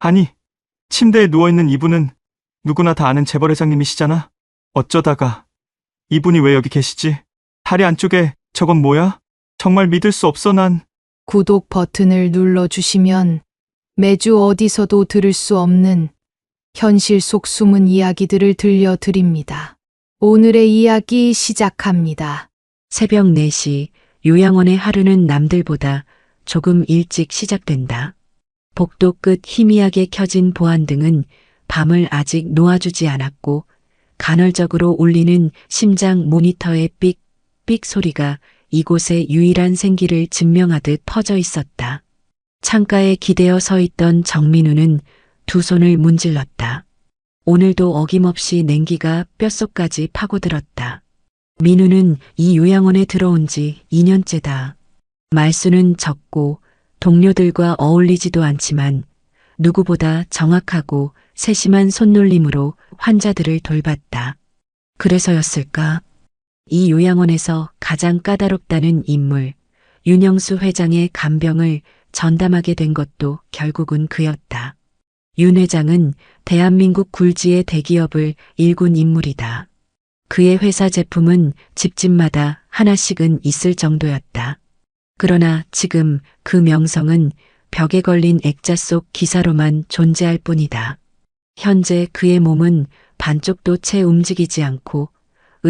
아니, 침대에 누워있는 이분은 누구나 다 아는 재벌 회장님이시잖아. 어쩌다가 이분이 왜 여기 계시지? 다리 안쪽에 저건 뭐야? 정말 믿을 수 없어 난. 구독 버튼을 눌러주시면 매주 어디서도 들을 수 없는 현실 속 숨은 이야기들을 들려드립니다. 오늘의 이야기 시작합니다. 새벽 4시 요양원의 하루는 남들보다 조금 일찍 시작된다. 복도 끝 희미하게 켜진 보안등은 밤을 아직 놓아주지 않았고 간헐적으로 울리는 심장 모니터의 삑삑 소리가 이곳의 유일한 생기를 증명하듯 퍼져 있었다. 창가에 기대어 서 있던 정민우는 두 손을 문질렀다. 오늘도 어김없이 냉기가 뼛속까지 파고들었다. 민우는 이 요양원에 들어온 지 2년째다. 말수는 적고 동료들과 어울리지도 않지만 누구보다 정확하고 세심한 손놀림으로 환자들을 돌봤다. 그래서였을까? 이 요양원에서 가장 까다롭다는 인물, 윤영수 회장의 간병을 전담하게 된 것도 결국은 그였다. 윤 회장은 대한민국 굴지의 대기업을 일군 인물이다. 그의 회사 제품은 집집마다 하나씩은 있을 정도였다. 그러나 지금 그 명성은 벽에 걸린 액자 속 기사로만 존재할 뿐이다. 현재 그의 몸은 반쪽도 채 움직이지 않고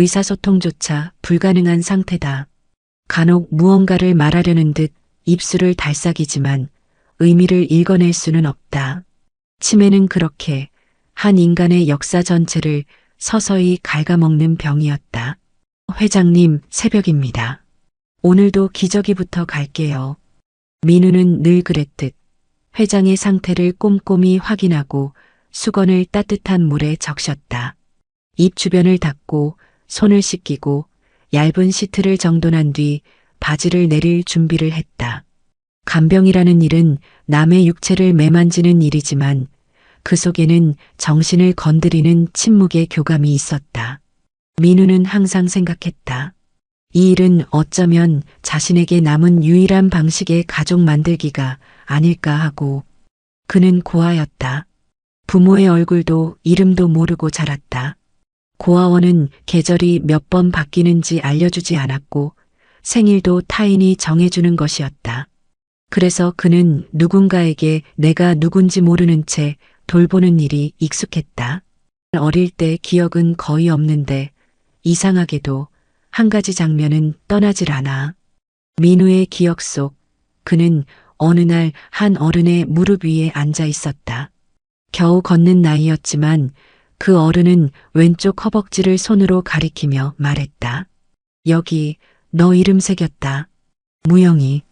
의사소통조차 불가능한 상태다. 간혹 무언가를 말하려는 듯 입술을 달싹이지만 의미를 읽어낼 수는 없다. 치매는 그렇게 한 인간의 역사 전체를 서서히 갉아먹는 병이었다. 회장님, 새벽입니다. 오늘도 기저귀부터 갈게요. 민우는 늘 그랬듯 회장의 상태를 꼼꼼히 확인하고 수건을 따뜻한 물에 적셨다. 입 주변을 닦고 손을 씻기고 얇은 시트를 정돈한 뒤 바지를 내릴 준비를 했다. 간병이라는 일은 남의 육체를 매만지는 일이지만 그 속에는 정신을 건드리는 침묵의 교감이 있었다. 민우는 항상 생각했다. 이 일은 어쩌면 자신에게 남은 유일한 방식의 가족 만들기가 아닐까 하고. 그는 고아였다. 부모의 얼굴도 이름도 모르고 자랐다. 고아원은 계절이 몇 번 바뀌는지 알려주지 않았고 생일도 타인이 정해주는 것이었다. 그래서 그는 누군가에게 내가 누군지 모르는 채 돌보는 일이 익숙했다. 어릴 때 기억은 거의 없는데 이상하게도 한 가지 장면은 떠나질 않아. 민우의 기억 속 그는 어느 날 한 어른의 무릎 위에 앉아 있었다. 겨우 걷는 나이였지만 그 어른은 왼쪽 허벅지를 손으로 가리키며 말했다. 여기 너 이름 새겼다. 무영이.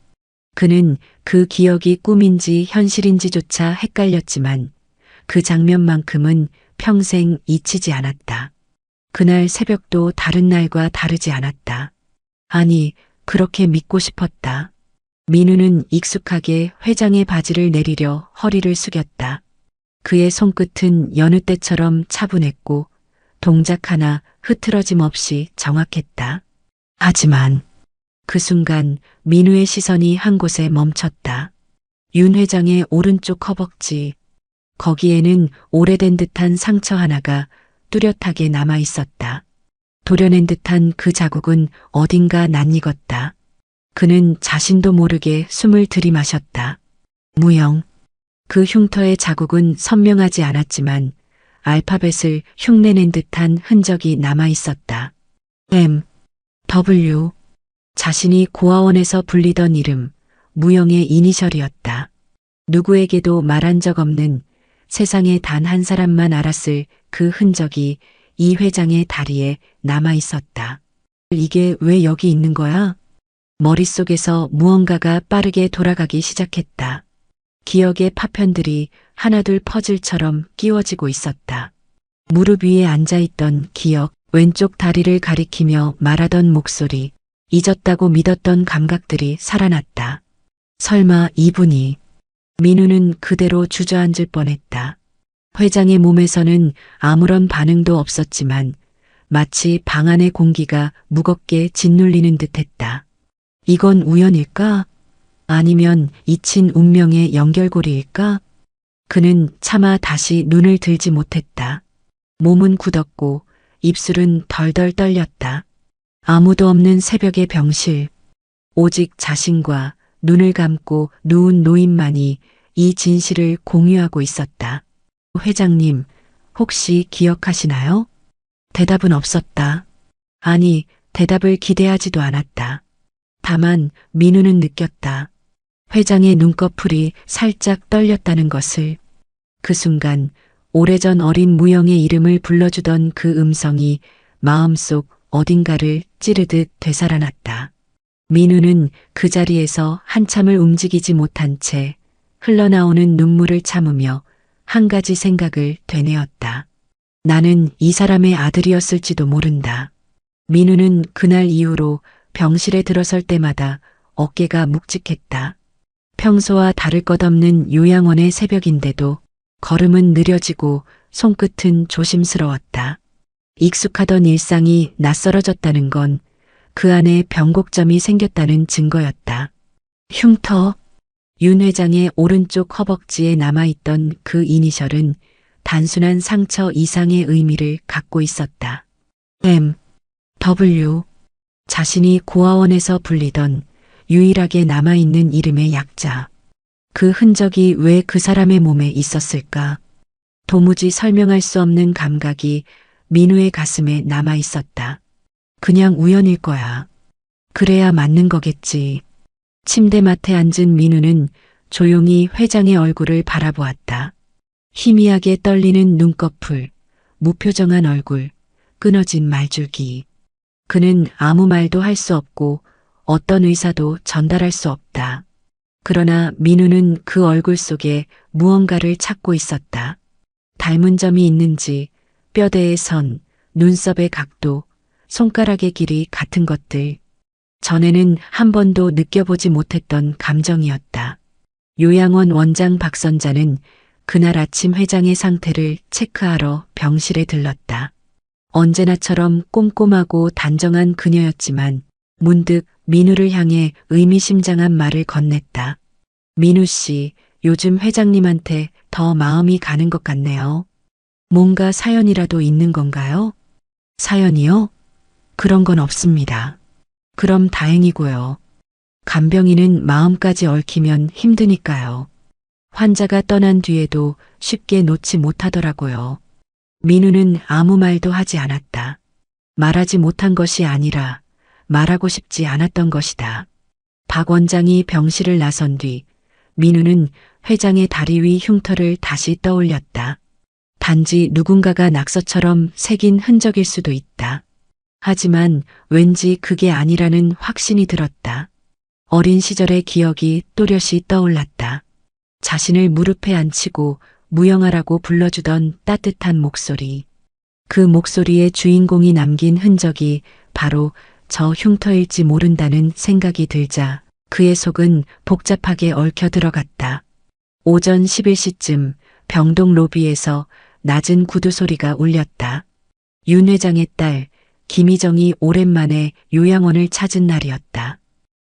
그는 그 기억이 꿈인지 현실인지조차 헷갈렸지만 그 장면만큼은 평생 잊히지 않았다. 그날 새벽도 다른 날과 다르지 않았다. 아니, 그렇게 믿고 싶었다. 민우는 익숙하게 회장의 바지를 내리려 허리를 숙였다. 그의 손끝은 여느 때처럼 차분했고 동작 하나 흐트러짐 없이 정확했다. 하지만 그 순간 민우의 시선이 한 곳에 멈췄다. 윤 회장의 오른쪽 허벅지. 거기에는 오래된 듯한 상처 하나가 뚜렷하게 남아 있었다. 도려낸 듯한 그 자국은 어딘가 낯익었다. 그는 자신도 모르게 숨을 들이마셨다. 무영. 그 흉터의 자국은 선명하지 않았지만 알파벳을 흉내낸 듯한 흔적이 남아 있었다. M, W. 자신이 고아원에서 불리던 이름, 무영의 이니셜이었다. 누구에게도 말한 적 없는 세상에 단 한 사람만 알았을 그 흔적이 이 회장의 다리에 남아 있었다. 이게 왜 여기 있는 거야? 머릿속에서 무언가가 빠르게 돌아가기 시작했다. 기억의 파편들이 하나둘 퍼즐처럼 끼워지고 있었다. 무릎 위에 앉아있던 기억, 왼쪽 다리를 가리키며 말하던 목소리, 잊었다고 믿었던 감각들이 살아났다. 설마 이분이. 민우는 그대로 주저앉을 뻔했다. 회장의 몸에서는 아무런 반응도 없었지만 마치 방 안의 공기가 무겁게 짓눌리는 듯했다. 이건 우연일까? 아니면 잊힌 운명의 연결고리일까? 그는 차마 다시 눈을 들지 못했다. 몸은 굳었고 입술은 덜덜 떨렸다. 아무도 없는 새벽의 병실. 오직 자신과 눈을 감고 누운 노인만이 이 진실을 공유하고 있었다. 회장님, 혹시 기억하시나요? 대답은 없었다. 아니, 대답을 기대하지도 않았다. 다만 민우는 느꼈다. 회장의 눈꺼풀이 살짝 떨렸다는 것을. 그 순간 오래전 어린 무영의 이름을 불러주던 그 음성이 마음속 어딘가를 찌르듯 되살아났다. 민우는 그 자리에서 한참을 움직이지 못한 채 흘러나오는 눈물을 참으며 한 가지 생각을 되뇌었다. 나는 이 사람의 아들이었을지도 모른다. 민우는 그날 이후로 병실에 들어설 때마다 어깨가 묵직했다. 평소와 다를 것 없는 요양원의 새벽인데도 걸음은 느려지고 손끝은 조심스러웠다. 익숙하던 일상이 낯설어졌다는 건 그 안에 변곡점이 생겼다는 증거였다. 흉터. 윤 회장의 오른쪽 허벅지에 남아있던 그 이니셜은 단순한 상처 이상의 의미를 갖고 있었다. M, W. 자신이 고아원에서 불리던 유일하게 남아있는 이름의 약자. 그 흔적이 왜 그 사람의 몸에 있었을까? 도무지 설명할 수 없는 감각이 민우의 가슴에 남아있었다. 그냥 우연일 거야. 그래야 맞는 거겠지. 침대맡에 앉은 민우는 조용히 회장의 얼굴을 바라보았다. 희미하게 떨리는 눈꺼풀, 무표정한 얼굴, 끊어진 말줄기. 그는 아무 말도 할 수 없고 어떤 의사도 전달할 수 없다. 그러나 민우는 그 얼굴 속에 무언가를 찾고 있었다. 닮은 점이 있는지, 뼈대의 선, 눈썹의 각도, 손가락의 길이 같은 것들. 전에는 한 번도 느껴보지 못했던 감정이었다. 요양원 원장 박선자는 그날 아침 회장의 상태를 체크하러 병실에 들렀다. 언제나처럼 꼼꼼하고 단정한 그녀였지만 문득 민우를 향해 의미심장한 말을 건넸다. 민우 씨, 요즘 회장님한테 더 마음이 가는 것 같네요. 뭔가 사연이라도 있는 건가요? 사연이요? 그런 건 없습니다. 그럼 다행이고요. 간병인은 마음까지 얽히면 힘드니까요. 환자가 떠난 뒤에도 쉽게 놓지 못하더라고요. 민우는 아무 말도 하지 않았다. 말하지 못한 것이 아니라 말하고 싶지 않았던 것이다. 박 원장이 병실을 나선 뒤 민우는 회장의 다리 위 흉터를 다시 떠올렸다. 단지 누군가가 낙서처럼 새긴 흔적일 수도 있다. 하지만 왠지 그게 아니라는 확신이 들었다. 어린 시절의 기억이 또렷이 떠올랐다. 자신을 무릎에 앉히고 무영아라고 불러주던 따뜻한 목소리. 그 목소리의 주인공이 남긴 흔적이 바로 저 흉터일지 모른다는 생각이 들자 그의 속은 복잡하게 얽혀 들어갔다. 오전 11시쯤 병동 로비에서 낮은 구두 소리가 울렸다. 윤 회장의 딸 김희정이 오랜만에 요양원을 찾은 날이었다.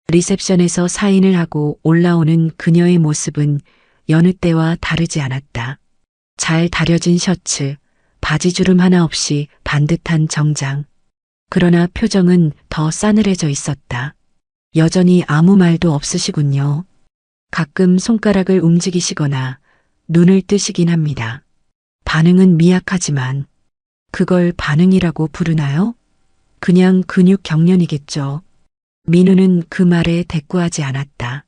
리셉션에서 사인을 하고 올라오는 그녀의 모습은 여느 때와 다르지 않았다. 잘 다려진 셔츠, 바지주름 하나 없이 반듯한 정장. 그러나 표정은 더 싸늘해져 있었다. 여전히 아무 말도 없으시군요. 가끔 손가락을 움직이시거나 눈을 뜨시긴 합니다. 반응은 미약하지만 그걸 반응이라고 부르나요? 그냥 근육 경련이겠죠. 민우는 그 말에 대꾸하지 않았다.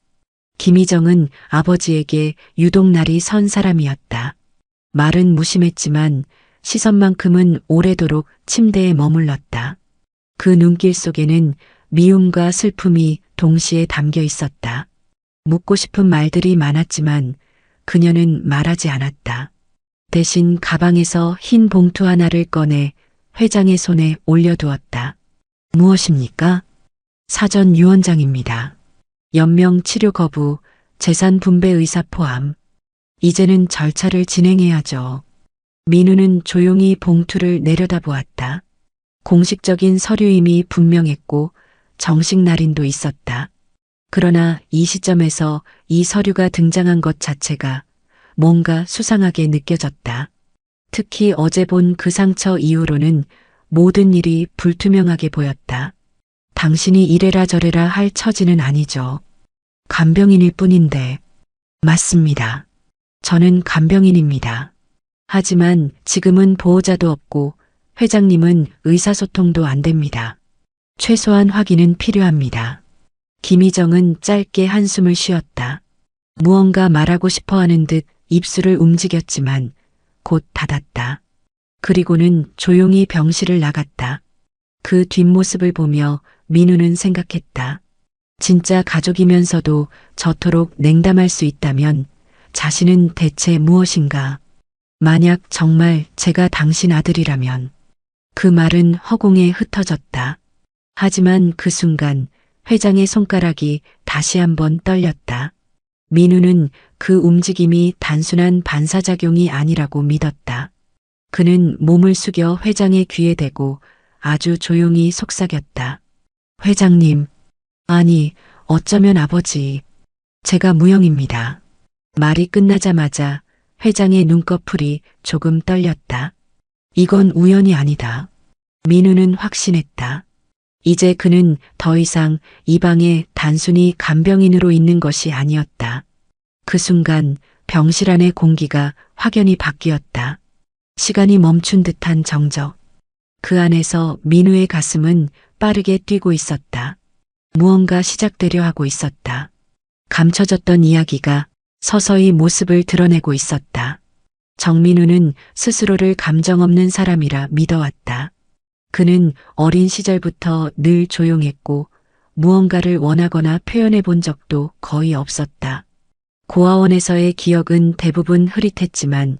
김희정은 아버지에게 유독 날이 선 사람이었다. 말은 무심했지만 시선만큼은 오래도록 침대에 머물렀다. 그 눈길 속에는 미움과 슬픔이 동시에 담겨 있었다. 묻고 싶은 말들이 많았지만 그녀는 말하지 않았다. 대신 가방에서 흰 봉투 하나를 꺼내 회장의 손에 올려두었다. 무엇입니까? 사전 유언장입니다. 연명 치료 거부, 재산 분배 의사 포함. 이제는 절차를 진행해야죠. 민우는 조용히 봉투를 내려다보았다. 공식적인 서류임이 분명했고 정식 날인도 있었다. 그러나 이 시점에서 이 서류가 등장한 것 자체가 뭔가 수상하게 느껴졌다. 특히 어제 본 그 상처 이후로는 모든 일이 불투명하게 보였다. 당신이 이래라 저래라 할 처지는 아니죠. 간병인일 뿐인데. 맞습니다. 저는 간병인입니다. 하지만 지금은 보호자도 없고 회장님은 의사소통도 안 됩니다. 최소한 확인은 필요합니다. 김희정은 짧게 한숨을 쉬었다. 무언가 말하고 싶어 하는 듯 입술을 움직였지만 곧 닫았다. 그리고는 조용히 병실을 나갔다. 그 뒷모습을 보며 민우는 생각했다. 진짜 가족이면서도 저토록 냉담할 수 있다면 자신은 대체 무엇인가? 만약 정말 제가 당신 아들이라면 그 말은 허공에 흩어졌다. 하지만 그 순간 회장의 손가락이 다시 한번 떨렸다. 민우는 그 움직임이 단순한 반사작용이 아니라고 믿었다. 그는 몸을 숙여 회장의 귀에 대고 아주 조용히 속삭였다. 회장님, 아니, 어쩌면 아버지, 제가 무영입니다. 말이 끝나자마자 회장의 눈꺼풀이 조금 떨렸다. 이건 우연이 아니다. 민우는 확신했다. 이제 그는 더 이상 이 방에 단순히 간병인으로 있는 것이 아니었다. 그 순간 병실 안의 공기가 확연히 바뀌었다. 시간이 멈춘 듯한 정적. 그 안에서 민우의 가슴은 빠르게 뛰고 있었다. 무언가 시작되려 하고 있었다. 감춰졌던 이야기가 서서히 모습을 드러내고 있었다. 정민우는 스스로를 감정 없는 사람이라 믿어왔다. 그는 어린 시절부터 늘 조용했고 무언가를 원하거나 표현해 본 적도 거의 없었다. 고아원에서의 기억은 대부분 흐릿했지만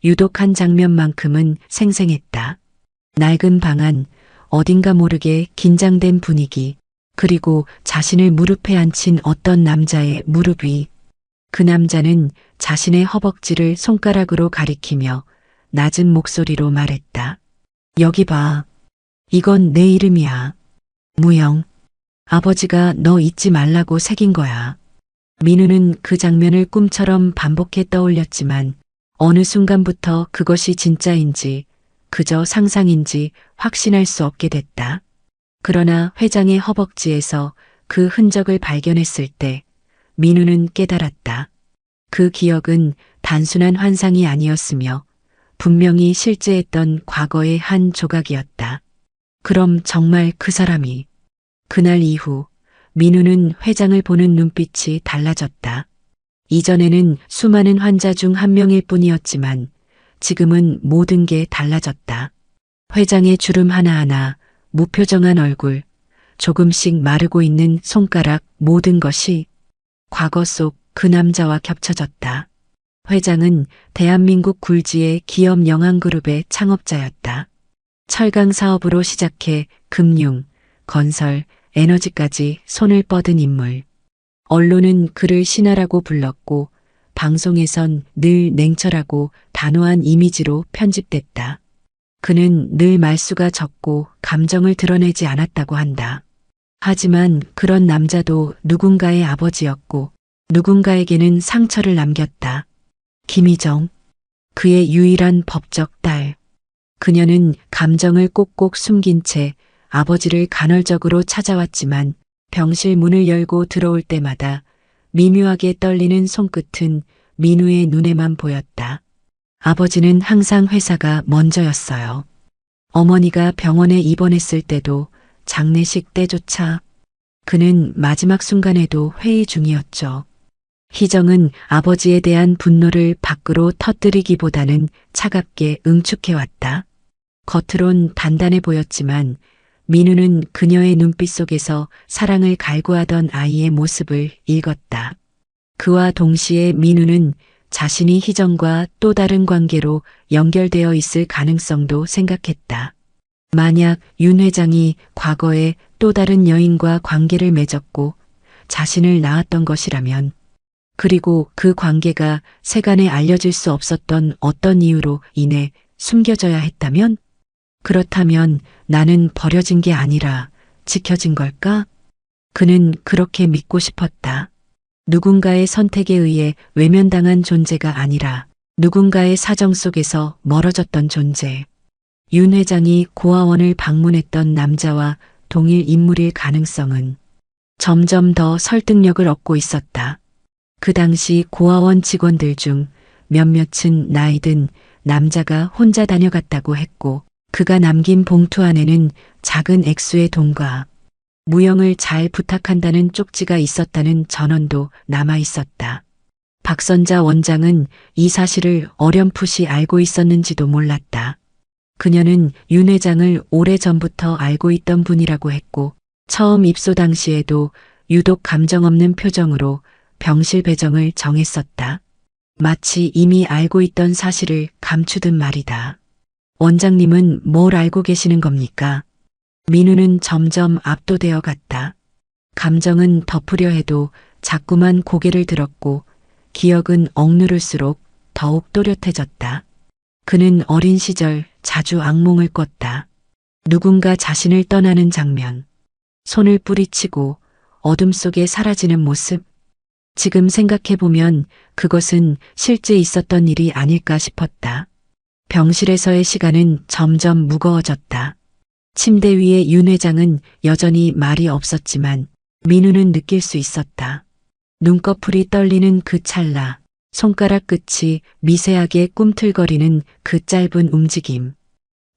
유독 한 장면만큼은 생생했다. 낡은 방 안, 어딘가 모르게 긴장된 분위기, 그리고 자신을 무릎에 앉힌 어떤 남자의 무릎 위. 그 남자는 자신의 허벅지를 손가락으로 가리키며 낮은 목소리로 말했다. 여기 봐. 이건 내 이름이야. 무영. 아버지가 너 잊지 말라고 새긴 거야. 민우는 그 장면을 꿈처럼 반복해 떠올렸지만 어느 순간부터 그것이 진짜인지 그저 상상인지 확신할 수 없게 됐다. 그러나 회장의 허벅지에서 그 흔적을 발견했을 때 민우는 깨달았다. 그 기억은 단순한 환상이 아니었으며 분명히 실제했던 과거의 한 조각이었다. 그럼 정말 그 사람이. 그날 이후 민우는 회장을 보는 눈빛이 달라졌다. 이전에는 수많은 환자 중 한 명일 뿐이었지만 지금은 모든 게 달라졌다. 회장의 주름 하나하나, 무표정한 얼굴, 조금씩 마르고 있는 손가락, 모든 것이 과거 속 그 남자와 겹쳐졌다. 회장은 대한민국 굴지의 기업 영항그룹의 창업자였다. 철강 사업으로 시작해 금융, 건설, 에너지까지 손을 뻗은 인물. 언론은 그를 신하라고 불렀고 방송에선 늘 냉철하고 단호한 이미지로 편집됐다. 그는 늘 말수가 적고 감정을 드러내지 않았다고 한다. 하지만 그런 남자도 누군가의 아버지였고 누군가에게는 상처를 남겼다. 김희정, 그의 유일한 법적 딸. 그녀는 감정을 꼭꼭 숨긴 채 아버지를 간헐적으로 찾아왔지만 병실 문을 열고 들어올 때마다 미묘하게 떨리는 손끝은 민우의 눈에만 보였다. 아버지는 항상 회사가 먼저였어요. 어머니가 병원에 입원했을 때도 장례식 때조차 그는 마지막 순간에도 회의 중이었죠. 희정은 아버지에 대한 분노를 밖으로 터뜨리기보다는 차갑게 응축해왔다. 겉으론 단단해 보였지만 민우는 그녀의 눈빛 속에서 사랑을 갈구하던 아이의 모습을 읽었다. 그와 동시에 민우는 자신이 희정과 또 다른 관계로 연결되어 있을 가능성도 생각했다. 만약 윤 회장이 과거에 또 다른 여인과 관계를 맺었고 자신을 낳았던 것이라면, 그리고 그 관계가 세간에 알려질 수 없었던 어떤 이유로 인해 숨겨져야 했다면? 그렇다면 나는 버려진 게 아니라 지켜진 걸까? 그는 그렇게 믿고 싶었다. 누군가의 선택에 의해 외면당한 존재가 아니라 누군가의 사정 속에서 멀어졌던 존재. 윤 회장이 고아원을 방문했던 남자와 동일 인물일 가능성은 점점 더 설득력을 얻고 있었다. 그 당시 고아원 직원들 중 몇몇은 나이 든 남자가 혼자 다녀갔다고 했고, 그가 남긴 봉투 안에는 작은 액수의 돈과 무형을 잘 부탁한다는 쪽지가 있었다는 전원도 남아 있었다. 박선자 원장은 이 사실을 어렴풋이 알고 있었는지도 몰랐다. 그녀는 윤 회장을 오래전부터 알고 있던 분이라고 했고, 처음 입소 당시에도 유독 감정 없는 표정으로 병실 배정을 정했었다. 마치 이미 알고 있던 사실을 감추듯 말이다. 원장님은 뭘 알고 계시는 겁니까? 민우는 점점 압도되어 갔다. 감정은 덮으려 해도 자꾸만 고개를 들었고, 기억은 억누를수록 더욱 또렷해졌다. 그는 어린 시절 자주 악몽을 꿨다. 누군가 자신을 떠나는 장면, 손을 뿌리치고 어둠 속에 사라지는 모습. 지금 생각해보면 그것은 실제 있었던 일이 아닐까 싶었다. 병실에서의 시간은 점점 무거워졌다. 침대 위에 윤 회장은 여전히 말이 없었지만 민우는 느낄 수 있었다. 눈꺼풀이 떨리는 그 찰나, 손가락 끝이 미세하게 꿈틀거리는 그 짧은 움직임.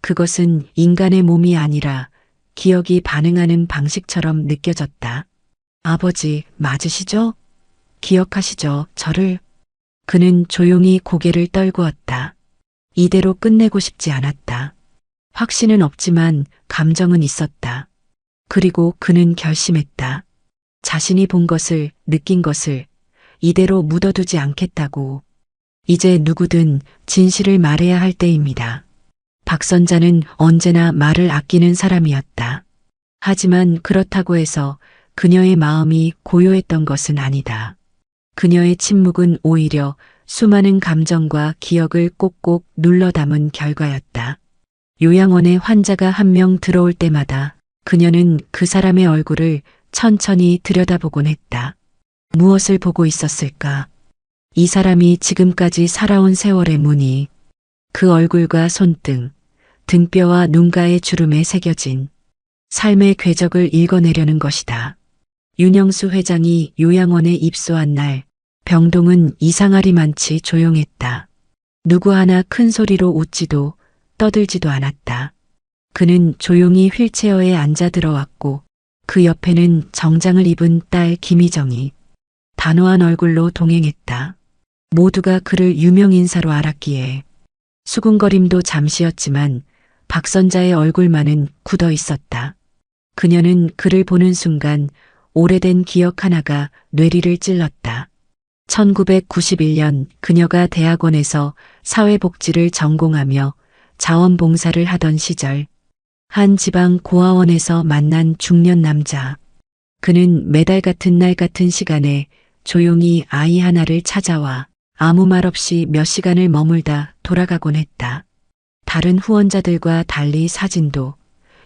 그것은 인간의 몸이 아니라 기억이 반응하는 방식처럼 느껴졌다. 아버지, 맞으시죠? 기억하시죠, 저를? 그는 조용히 고개를 떨구었다. 이대로 끝내고 싶지 않았다. 확신은 없지만 감정은 있었다. 그리고 그는 결심했다. 자신이 본 것을, 느낀 것을 이대로 묻어두지 않겠다고. 이제 누구든 진실을 말해야 할 때입니다. 박선자는 언제나 말을 아끼는 사람이었다. 하지만 그렇다고 해서 그녀의 마음이 고요했던 것은 아니다. 그녀의 침묵은 오히려 수많은 감정과 기억을 꼭꼭 눌러 담은 결과였다. 요양원에 환자가 한 명 들어올 때마다 그녀는 그 사람의 얼굴을 천천히 들여다보곤 했다. 무엇을 보고 있었을까? 이 사람이 지금까지 살아온 세월의 무늬, 그 얼굴과 손등, 등뼈와 눈가의 주름에 새겨진 삶의 궤적을 읽어내려는 것이다. 윤영수 회장이 요양원에 입소한 날, 병동은 이상하리만치 조용했다. 누구 하나 큰 소리로 웃지도 떠들지도 않았다. 그는 조용히 휠체어에 앉아 들어왔고, 그 옆에는 정장을 입은 딸 김희정이 단호한 얼굴로 동행했다. 모두가 그를 유명인사로 알았기에 수군거림도 잠시였지만 박선자의 얼굴만은 굳어 있었다. 그녀는 그를 보는 순간 오래된 기억 하나가 뇌리를 찔렀다. 1991년 그녀가 대학원에서 사회복지를 전공하며 자원봉사를 하던 시절, 한 지방 고아원에서 만난 중년 남자. 그는 매달 같은 날 같은 시간에 조용히 아이 하나를 찾아와 아무 말 없이 몇 시간을 머물다 돌아가곤 했다. 다른 후원자들과 달리 사진도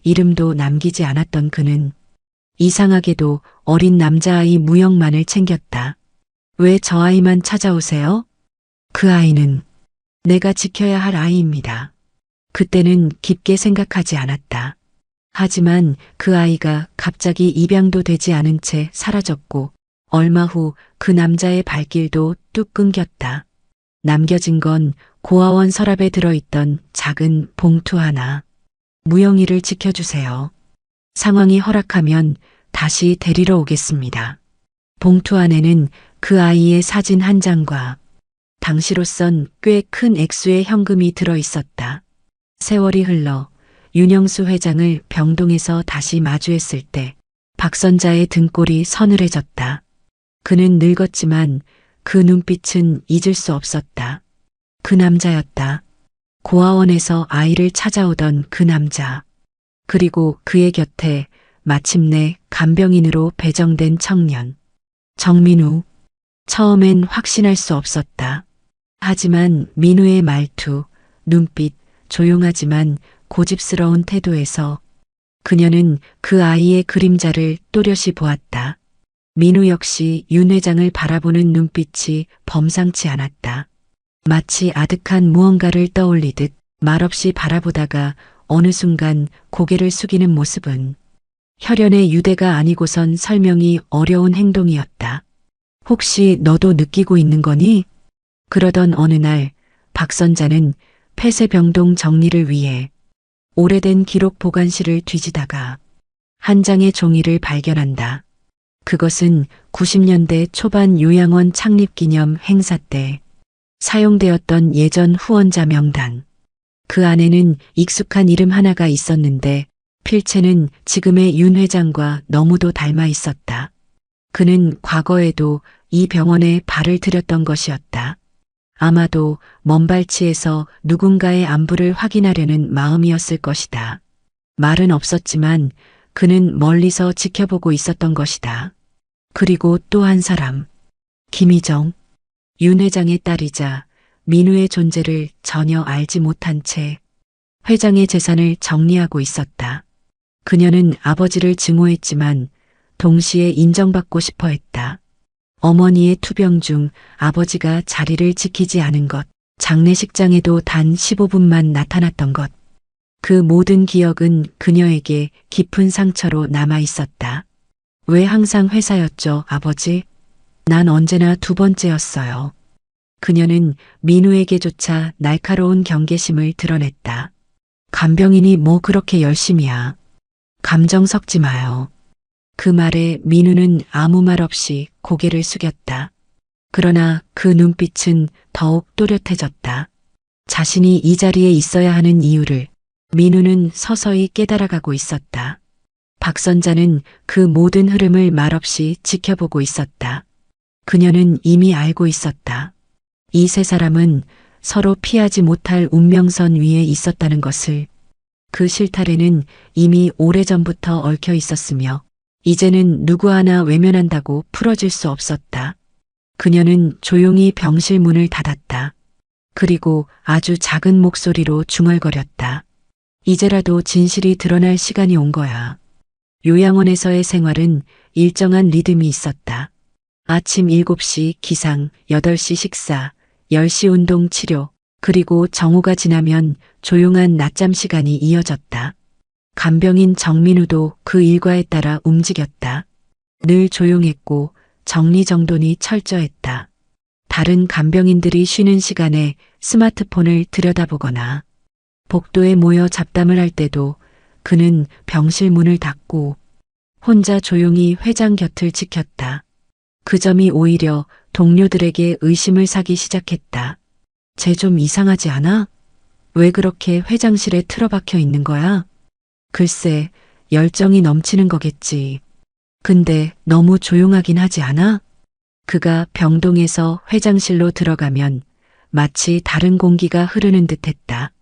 이름도 남기지 않았던 그는 이상하게도 어린 남자아이 무영만을 챙겼다. 왜 저 아이만 찾아오세요? 그 아이는 내가 지켜야 할 아이입니다. 그때는 깊게 생각하지 않았다. 하지만 그 아이가 갑자기 입양도 되지 않은 채 사라졌고, 얼마 후 그 남자의 발길도 뚝 끊겼다. 남겨진 건 고아원 서랍에 들어있던 작은 봉투 하나. 무영이를 지켜주세요. 상황이 허락하면 다시 데리러 오겠습니다. 봉투 안에는 그 아이의 사진 한 장과 당시로선 꽤 큰 액수의 현금이 들어 있었다. 세월이 흘러 윤영수 회장을 병동에서 다시 마주했을 때 박선자의 등골이 서늘해졌다. 그는 늙었지만 그 눈빛은 잊을 수 없었다. 그 남자였다. 고아원에서 아이를 찾아오던 그 남자. 그리고 그의 곁에 마침내 간병인으로 배정된 청년. 정민우. 처음엔 확신할 수 없었다. 하지만 민우의 말투, 눈빛, 조용하지만 고집스러운 태도에서 그녀는 그 아이의 그림자를 또렷이 보았다. 민우 역시 윤 회장을 바라보는 눈빛이 범상치 않았다. 마치 아득한 무언가를 떠올리듯 말없이 바라보다가 어느 순간 고개를 숙이는 모습은 혈연의 유대가 아니고선 설명이 어려운 행동이었다. 혹시 너도 느끼고 있는 거니? 그러던 어느 날 박 선자는 폐쇄병동 정리를 위해 오래된 기록 보관실을 뒤지다가 한 장의 종이를 발견한다. 그것은 90년대 초반 요양원 창립 기념 행사 때 사용되었던 예전 후원자 명단. 그 안에는 익숙한 이름 하나가 있었는데 필체는 지금의 윤 회장과 너무도 닮아 있었다. 그는 과거에도 이 병원에 발을 들였던 것이었다. 아마도 먼발치에서 누군가의 안부를 확인하려는 마음이었을 것이다. 말은 없었지만 그는 멀리서 지켜보고 있었던 것이다. 그리고 또 한 사람, 김희정, 윤 회장의 딸이자 민우의 존재를 전혀 알지 못한 채 회장의 재산을 정리하고 있었다. 그녀는 아버지를 증오했지만 동시에 인정받고 싶어 했다. 어머니의 투병 중 아버지가 자리를 지키지 않은 것, 장례식장에도 단 15분만 나타났던 것. 그 모든 기억은 그녀에게 깊은 상처로 남아 있었다. 왜 항상 회사였죠, 아버지? 난 언제나 두 번째였어요. 그녀는 민우에게조차 날카로운 경계심을 드러냈다. 간병인이 뭐 그렇게 열심이야. 감정 섞지 마요. 그 말에 민우는 아무 말 없이 고개를 숙였다. 그러나 그 눈빛은 더욱 또렷해졌다. 자신이 이 자리에 있어야 하는 이유를 민우는 서서히 깨달아가고 있었다. 박 선자는 그 모든 흐름을 말없이 지켜보고 있었다. 그녀는 이미 알고 있었다. 이 세 사람은 서로 피하지 못할 운명선 위에 있었다는 것을. 그 실타래는 이미 오래전부터 얽혀 있었으며 이제는 누구 하나 외면한다고 풀어질 수 없었다. 그녀는 조용히 병실 문을 닫았다. 그리고 아주 작은 목소리로 중얼거렸다. 이제라도 진실이 드러날 시간이 온 거야. 요양원에서의 생활은 일정한 리듬이 있었다. 아침 7시 기상, 8시 식사, 10시 운동 치료, 그리고 정오가 지나면 조용한 낮잠 시간이 이어졌다. 간병인 정민우도 그 일과에 따라 움직였다. 늘 조용했고 정리정돈이 철저했다. 다른 간병인들이 쉬는 시간에 스마트폰을 들여다보거나 복도에 모여 잡담을 할 때도 그는 병실 문을 닫고 혼자 조용히 회장 곁을 지켰다. 그 점이 오히려 동료들에게 의심을 사기 시작했다. 쟤 좀 이상하지 않아? 왜 그렇게 회장실에 틀어박혀 있는 거야? 글쎄, 열정이 넘치는 거겠지. 근데 너무 조용하긴 하지 않아? 그가 병동에서 회장실로 들어가면 마치 다른 공기가 흐르는 듯 했다.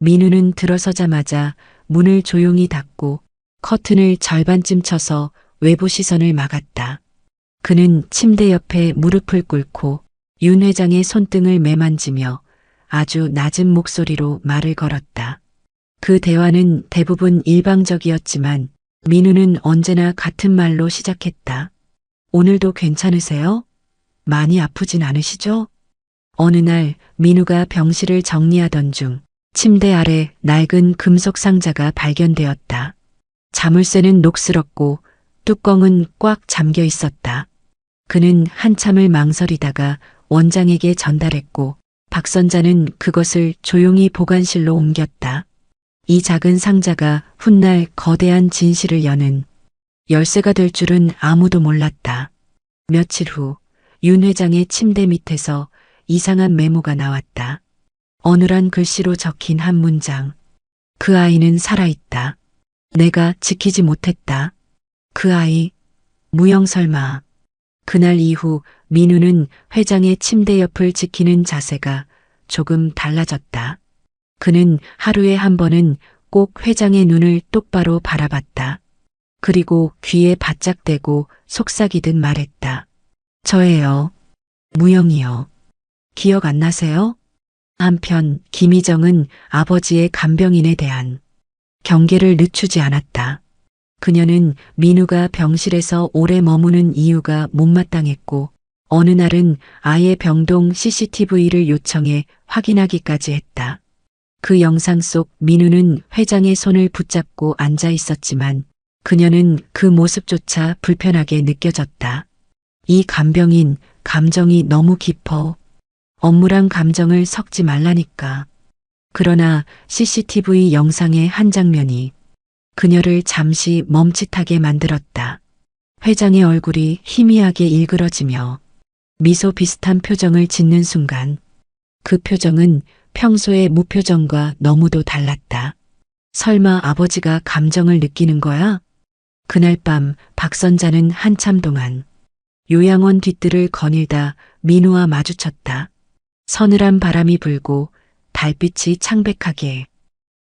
민우는 들어서자마자 문을 조용히 닫고 커튼을 절반쯤 쳐서 외부 시선을 막았다. 그는 침대 옆에 무릎을 꿇고 윤 회장의 손등을 매만지며 아주 낮은 목소리로 말을 걸었다. 그 대화는 대부분 일방적이었지만 민우는 언제나 같은 말로 시작했다. 오늘도 괜찮으세요? 많이 아프진 않으시죠? 어느 날 민우가 병실을 정리하던 중 침대 아래 낡은 금속 상자가 발견되었다. 자물쇠는 녹슬었고 뚜껑은 꽉 잠겨 있었다. 그는 한참을 망설이다가 원장에게 전달했고 박 선자는 그것을 조용히 보관실로 옮겼다. 이 작은 상자가 훗날 거대한 진실을 여는 열쇠가 될 줄은 아무도 몰랐다. 며칠 후 윤 회장의 침대 밑에서 이상한 메모가 나왔다. 어눌한 글씨로 적힌 한 문장. 그 아이는 살아있다. 내가 지키지 못했다. 그 아이, 무영 설마. 그날 이후 민우는 회장의 침대 옆을 지키는 자세가 조금 달라졌다. 그는 하루에 한 번은 꼭 회장의 눈을 똑바로 바라봤다. 그리고 귀에 바짝 대고 속삭이듯 말했다. 저예요. 무영이요. 기억 안 나세요? 한편 김희정은 아버지의 간병인에 대한 경계를 늦추지 않았다. 그녀는 민우가 병실에서 오래 머무는 이유가 못마땅했고 어느 날은 아예 병동 CCTV를 요청해 확인하기까지 했다. 그 영상 속 민우는 회장의 손을 붙잡고 앉아 있었지만 그녀는 그 모습조차 불편하게 느껴졌다. 이 간병인 감정이 너무 깊어. 업무랑 감정을 섞지 말라니까. 그러나 CCTV 영상의 한 장면이 그녀를 잠시 멈칫하게 만들었다. 회장의 얼굴이 희미하게 일그러지며 미소 비슷한 표정을 짓는 순간 그 표정은 평소의 무표정과 너무도 달랐다. 설마 아버지가 감정을 느끼는 거야? 그날 밤 박선자는 한참 동안 요양원 뒷뜰을 거닐다 민우와 마주쳤다. 서늘한 바람이 불고 달빛이 창백하게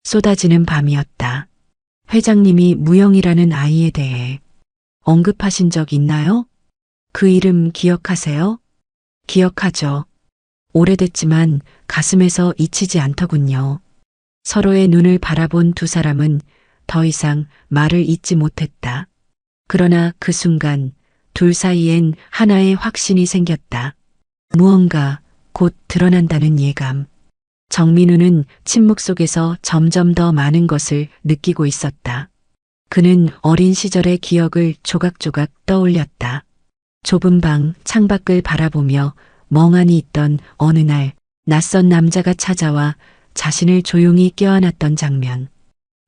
쏟아지는 밤이었다. 회장님이 무영이라는 아이에 대해 언급하신 적 있나요? 그 이름 기억하세요? 기억하죠. 오래됐지만 가슴에서 잊히지 않더군요. 서로의 눈을 바라본 두 사람은 더 이상 말을 잇지 못했다. 그러나 그 순간 둘 사이엔 하나의 확신이 생겼다. 무언가 곧 드러난다는 예감. 정민우는 침묵 속에서 점점 더 많은 것을 느끼고 있었다. 그는 어린 시절의 기억을 조각조각 떠올렸다. 좁은 방 창밖을 바라보며 멍하니 있던 어느 날 낯선 남자가 찾아와 자신을 조용히 껴안았던 장면.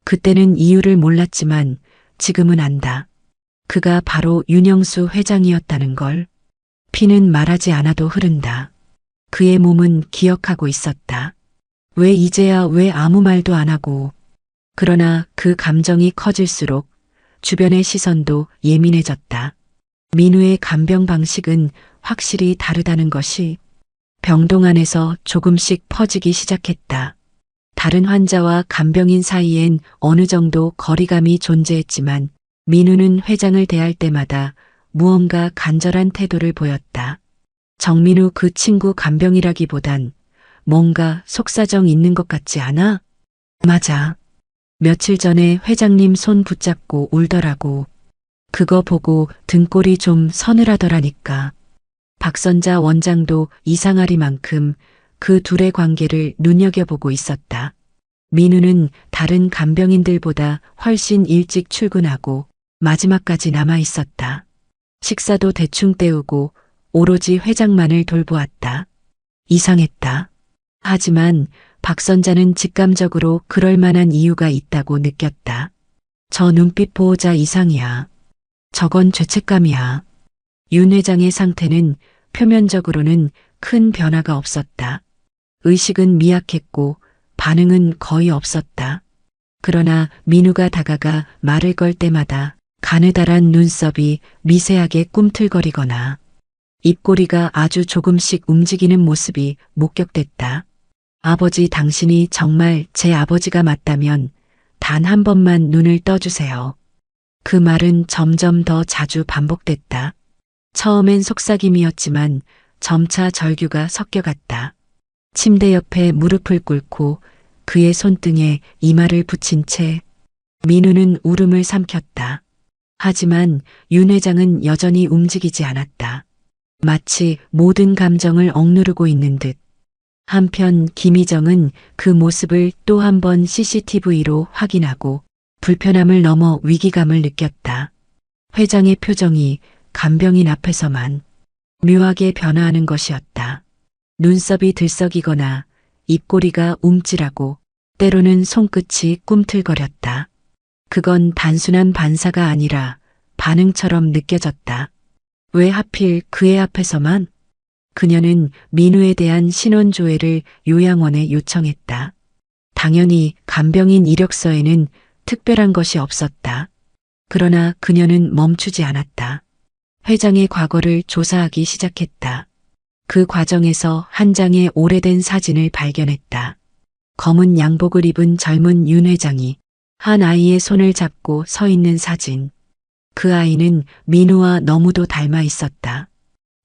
그때는 이유를 몰랐지만 지금은 안다. 그가 바로 윤영수 회장이었다는 걸. 피는 말하지 않아도 흐른다. 그의 몸은 기억하고 있었다. 왜 이제야 왜 아무 말도 안 하고. 그러나 그 감정이 커질수록 주변의 시선도 예민해졌다. 민우의 간병 방식은 확실히 다르다는 것이 병동 안에서 조금씩 퍼지기 시작했다. 다른 환자와 간병인 사이엔 어느 정도 거리감이 존재했지만 민우는 회장을 대할 때마다 무언가 간절한 태도를 보였다. 정민우 그 친구 간병이라기보단 뭔가 속사정 있는 것 같지 않아? 맞아. 며칠 전에 회장님 손 붙잡고 울더라고. 그거 보고 등골이 좀 서늘하더라니까. 박선자 원장도 이상하리만큼 그 둘의 관계를 눈여겨보고 있었다. 민우는 다른 간병인들보다 훨씬 일찍 출근하고 마지막까지 남아 있었다. 식사도 대충 때우고 오로지 회장만을 돌보았다. 이상했다. 하지만 박선자는 직감적으로 그럴 만한 이유가 있다고 느꼈다. 저 눈빛 보호자 이상이야. 저건 죄책감이야. 윤 회장의 상태는 표면적으로는 큰 변화가 없었다. 의식은 미약했고 반응은 거의 없었다. 그러나 민우가 다가가 말을 걸 때마다 가느다란 눈썹이 미세하게 꿈틀거리거나 입꼬리가 아주 조금씩 움직이는 모습이 목격됐다. 아버지, 당신이 정말 제 아버지가 맞다면 단 한 번만 눈을 떠주세요. 그 말은 점점 더 자주 반복됐다. 처음엔 속삭임이었지만 점차 절규가 섞여갔다. 침대 옆에 무릎을 꿇고 그의 손등에 이마를 붙인 채 민우는 울음을 삼켰다. 하지만 윤 회장은 여전히 움직이지 않았다. 마치 모든 감정을 억누르고 있는 듯. 한편 김희정은 그 모습을 또 한 번 CCTV로 확인하고 불편함을 넘어 위기감을 느꼈다. 회장의 표정이 간병인 앞에서만 묘하게 변화하는 것이었다. 눈썹이 들썩이거나 입꼬리가 움찔하고 때로는 손끝이 꿈틀거렸다. 그건 단순한 반사가 아니라 반응처럼 느껴졌다. 왜 하필 그의 앞에서만? 그녀는 민우에 대한 신원조회를 요양원에 요청했다. 당연히 간병인 이력서에는 특별한 것이 없었다. 그러나 그녀는 멈추지 않았다. 회장의 과거를 조사하기 시작했다. 그 과정에서 한 장의 오래된 사진을 발견했다. 검은 양복을 입은 젊은 윤 회장이 한 아이의 손을 잡고 서 있는 사진. 그 아이는 민우와 너무도 닮아 있었다.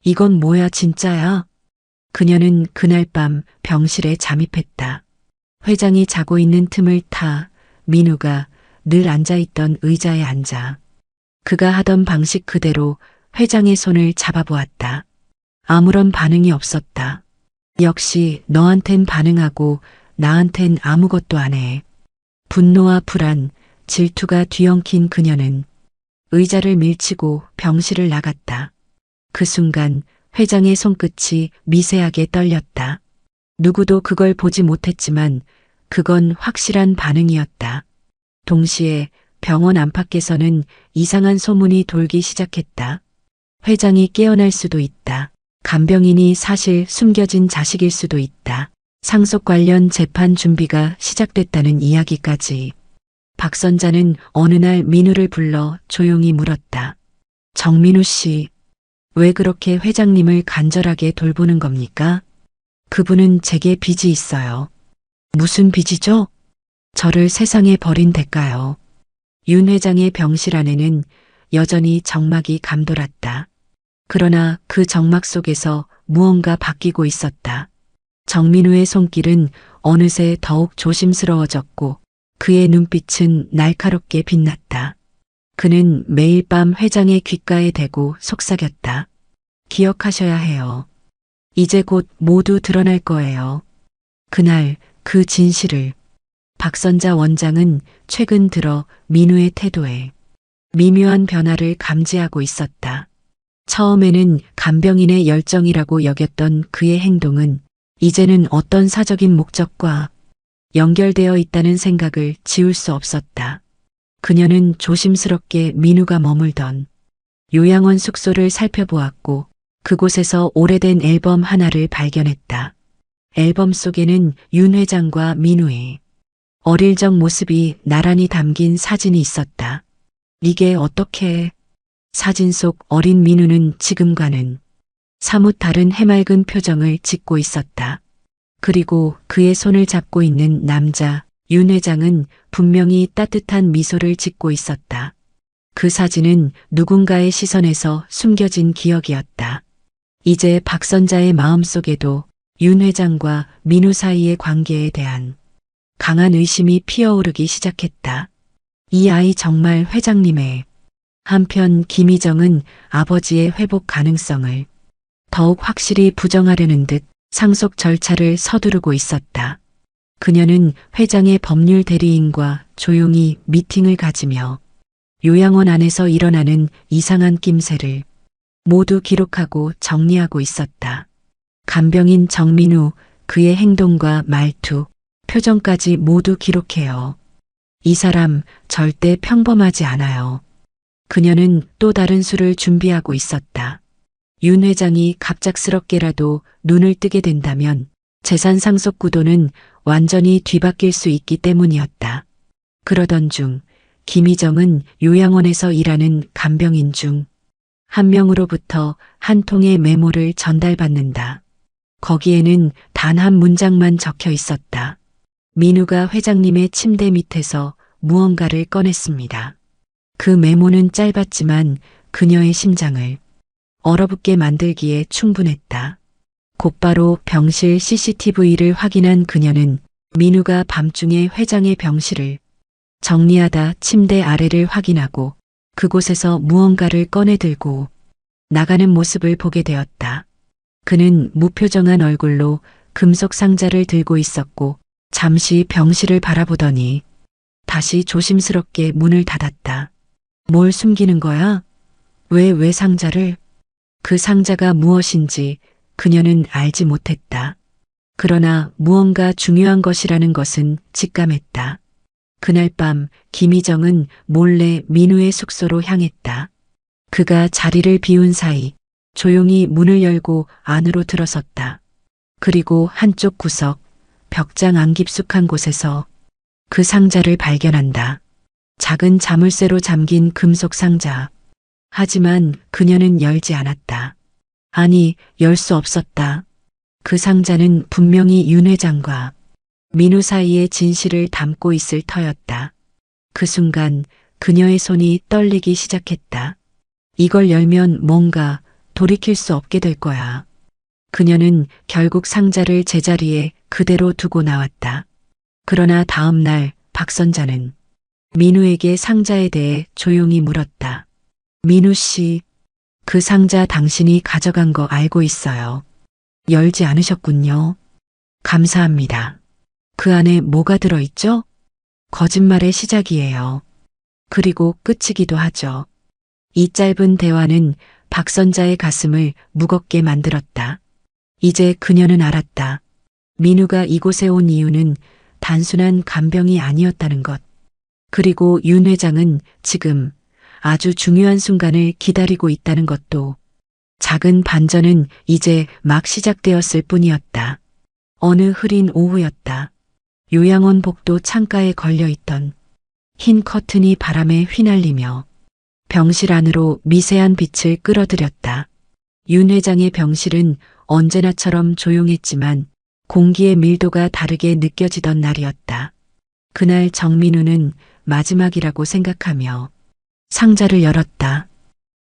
이건 뭐야, 진짜야? 그녀는 그날 밤 병실에 잠입했다. 회장이 자고 있는 틈을 타 민우가 늘 앉아있던 의자에 앉아 그가 하던 방식 그대로 회장의 손을 잡아보았다. 아무런 반응이 없었다. 역시 너한텐 반응하고 나한텐 아무것도 안 해. 분노와 불안, 질투가 뒤엉킨 그녀는 의자를 밀치고 병실을 나갔다. 그 순간 회장의 손끝이 미세하게 떨렸다. 누구도 그걸 보지 못했지만 그건 확실한 반응이었다. 동시에 병원 안팎에서는 이상한 소문이 돌기 시작했다. 회장이 깨어날 수도 있다. 간병인이 사실 숨겨진 자식일 수도 있다. 상속 관련 재판 준비가 시작됐다는 이야기까지. 박 선자는 어느 날 민우를 불러 조용히 물었다. 정민우 씨, 왜 그렇게 회장님을 간절하게 돌보는 겁니까? 그분은 제게 빚이 있어요. 무슨 빚이죠? 저를 세상에 버린 대가요. 윤 회장의 병실 안에는 여전히 정막이 감돌았다. 그러나 그 정막 속에서 무언가 바뀌고 있었다. 정민우의 손길은 어느새 더욱 조심스러워졌고 그의 눈빛은 날카롭게 빛났다. 그는 매일 밤 회장의 귓가에 대고 속삭였다. 기억하셔야 해요. 이제 곧 모두 드러날 거예요. 그날 그 진실을 박선자 원장은 최근 들어 민우의 태도에 미묘한 변화를 감지하고 있었다. 처음에는 간병인의 열정이라고 여겼던 그의 행동은 이제는 어떤 사적인 목적과 연결되어 있다는 생각을 지울 수 없었다. 그녀는 조심스럽게 민우가 머물던 요양원 숙소를 살펴보았고 그곳에서 오래된 앨범 하나를 발견했다. 앨범 속에는 윤 회장과 민우의 어릴 적 모습이 나란히 담긴 사진이 있었다. 이게 어떻게... 사진 속 어린 민우는 지금과는 사뭇 다른 해맑은 표정을 짓고 있었다. 그리고 그의 손을 잡고 있는 남자 윤 회장은 분명히 따뜻한 미소를 짓고 있었다. 그 사진은 누군가의 시선에서 숨겨진 기억이었다. 이제 박선자의 마음속에도 윤 회장과 민우 사이의 관계에 대한 강한 의심이 피어오르기 시작했다. 이 아이 정말 회장님의... 한편 김희정은 아버지의 회복 가능성을 더욱 확실히 부정하려는 듯 상속 절차를 서두르고 있었다. 그녀는 회장의 법률 대리인과 조용히 미팅을 가지며 요양원 안에서 일어나는 이상한 낌새를 모두 기록하고 정리하고 있었다. 간병인 정민우, 그의 행동과 말투, 표정까지 모두 기록해요. 이 사람 절대 평범하지 않아요. 그녀는 또 다른 수를 준비하고 있었다. 윤 회장이 갑작스럽게라도 눈을 뜨게 된다면 재산 상속 구도는 완전히 뒤바뀔 수 있기 때문이었다. 그러던 중 김희정은 요양원에서 일하는 간병인 중 한 명으로부터 한 통의 메모를 전달받는다. 거기에는 단 한 문장만 적혀 있었다. 민우가 회장님의 침대 밑에서 무언가를 꺼냈습니다. 그 메모는 짧았지만 그녀의 심장을 얼어붙게 만들기에 충분했다. 곧바로 병실 CCTV를 확인한 그녀는 민우가 밤중에 회장의 병실을 정리하다 침대 아래를 확인하고 그곳에서 무언가를 꺼내 들고 나가는 모습을 보게 되었다. 그는 무표정한 얼굴로 금속 상자를 들고 있었고 잠시 병실을 바라보더니 다시 조심스럽게 문을 닫았다. 뭘 숨기는 거야? 왜 상자를? 그 상자가 무엇인지 그녀는 알지 못했다. 그러나 무언가 중요한 것이라는 것은 직감했다. 그날 밤 김희정은 몰래 민우의 숙소로 향했다. 그가 자리를 비운 사이 조용히 문을 열고 안으로 들어섰다. 그리고 한쪽 구석, 벽장 안 깊숙한 곳에서 그 상자를 발견한다. 작은 자물쇠로 잠긴 금속 상자. 하지만 그녀는 열지 않았다. 아니, 열 수 없었다. 그 상자는 분명히 윤 회장과 민우 사이의 진실을 담고 있을 터였다. 그 순간 그녀의 손이 떨리기 시작했다. 이걸 열면 뭔가 돌이킬 수 없게 될 거야. 그녀는 결국 상자를 제자리에 그대로 두고 나왔다. 그러나 다음 날 박선자는 민우에게 상자에 대해 조용히 물었다. 민우 씨, 그 상자 당신이 가져간 거 알고 있어요. 열지 않으셨군요. 감사합니다. 그 안에 뭐가 들어있죠? 거짓말의 시작이에요. 그리고 끝이기도 하죠. 이 짧은 대화는 박선자의 가슴을 무겁게 만들었다. 이제 그녀는 알았다. 민우가 이곳에 온 이유는 단순한 간병이 아니었다는 것. 그리고 윤 회장은 지금 아주 중요한 순간을 기다리고 있다는 것도. 작은 반전은 이제 막 시작되었을 뿐이었다. 어느 흐린 오후였다. 요양원 복도 창가에 걸려있던 흰 커튼이 바람에 휘날리며 병실 안으로 미세한 빛을 끌어들였다. 윤 회장의 병실은 언제나처럼 조용했지만 공기의 밀도가 다르게 느껴지던 날이었다. 그날 정민우는 마지막이라고 생각하며 상자를 열었다.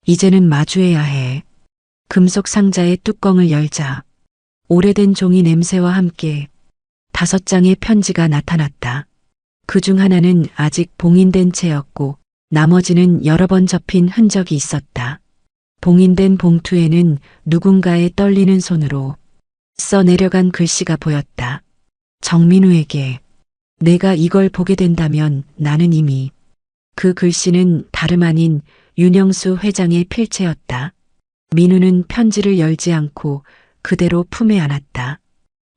이제는 마주해야 해. 금속 상자의 뚜껑을 열자 오래된 종이 냄새와 함께 5장의 편지가 나타났다. 그중 하나는 아직 봉인된 채였고 나머지는 여러 번 접힌 흔적이 있었다. 봉인된 봉투에는 누군가의 떨리는 손으로 써 내려간 글씨가 보였다. 정민우에게 내가 이걸 보게 된다면 나는 이미. 그 글씨는 다름 아닌 윤영수 회장의 필체였다. 민우는 편지를 열지 않고 그대로 품에 안았다.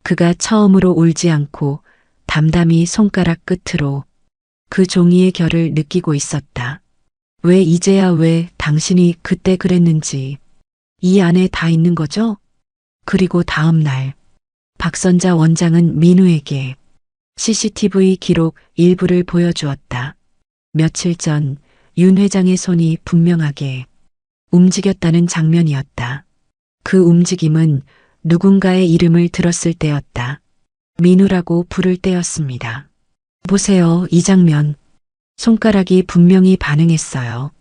그가 처음으로 울지 않고 담담히 손가락 끝으로 그 종이의 결을 느끼고 있었다. 왜 이제야 왜 당신이 그때 그랬는지 이 안에 다 있는 거죠? 그리고 다음 날 박선자 원장은 민우에게 CCTV 기록 일부를 보여주었다. 며칠 전 윤 회장의 손이 분명하게 움직였다는 장면이었다. 그 움직임은 누군가의 이름을 들었을 때였다. 민우라고 부를 때였습니다. 보세요, 이 장면. 손가락이 분명히 반응했어요.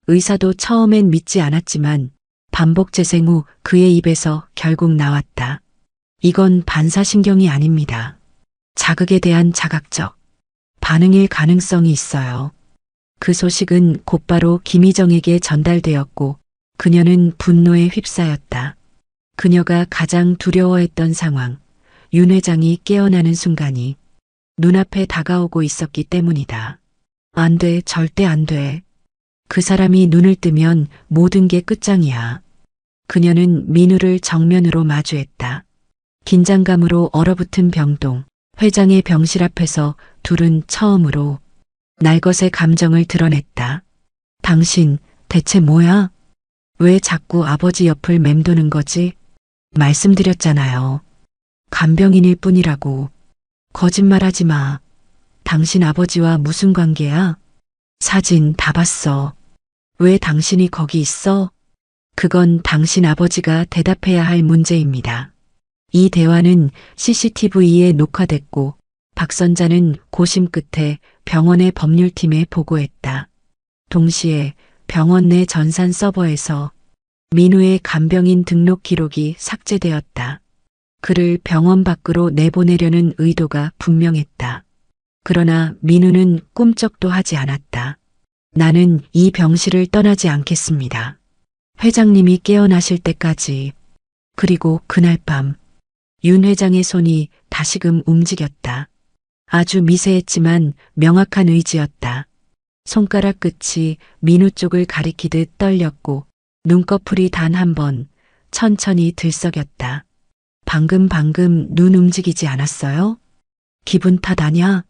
의사도 처음엔 믿지 않았지만 반복 재생 후 그의 입에서 결국 나왔다. 이건 반사신경이 아닙니다. 자극에 대한 자각적 반응일 가능성이 있어요. 그 소식은 곧바로 김희정에게 전달되었고 그녀는 분노에 휩싸였다. 그녀가 가장 두려워했던 상황, 윤 회장이 깨어나는 순간이 눈앞에 다가오고 있었기 때문이다. 안 돼, 절대 안 돼. 그 사람이 눈을 뜨면 모든 게 끝장이야. 그녀는 민우를 정면으로 마주했다. 긴장감으로 얼어붙은 병동, 회장의 병실 앞에서 둘은 처음으로 날것의 감정을 드러냈다. 당신 대체 뭐야? 왜 자꾸 아버지 옆을 맴도는 거지? 말씀드렸잖아요. 간병인일 뿐이라고. 거짓말하지 마. 당신 아버지와 무슨 관계야? 사진 다 봤어. 왜 당신이 거기 있어? 그건 당신 아버지가 대답해야 할 문제입니다. 이 대화는 CCTV에 녹화됐고 박선자는 고심 끝에 병원의 법률팀에 보고했다. 동시에 병원 내 전산 서버에서 민우의 간병인 등록 기록이 삭제되었다. 그를 병원 밖으로 내보내려는 의도가 분명했다. 그러나 민우는 꿈쩍도 하지 않았다. 나는 이 병실을 떠나지 않겠습니다. 회장님이 깨어나실 때까지. 그리고 그날 밤 윤 회장의 손이 다시금 움직였다. 아주 미세했지만 명확한 의지였다. 손가락 끝이 민우 쪽을 가리키듯 떨렸고 눈꺼풀이 단 한 번 천천히 들썩였다. 방금 눈 움직이지 않았어요? 기분 탓 아냐?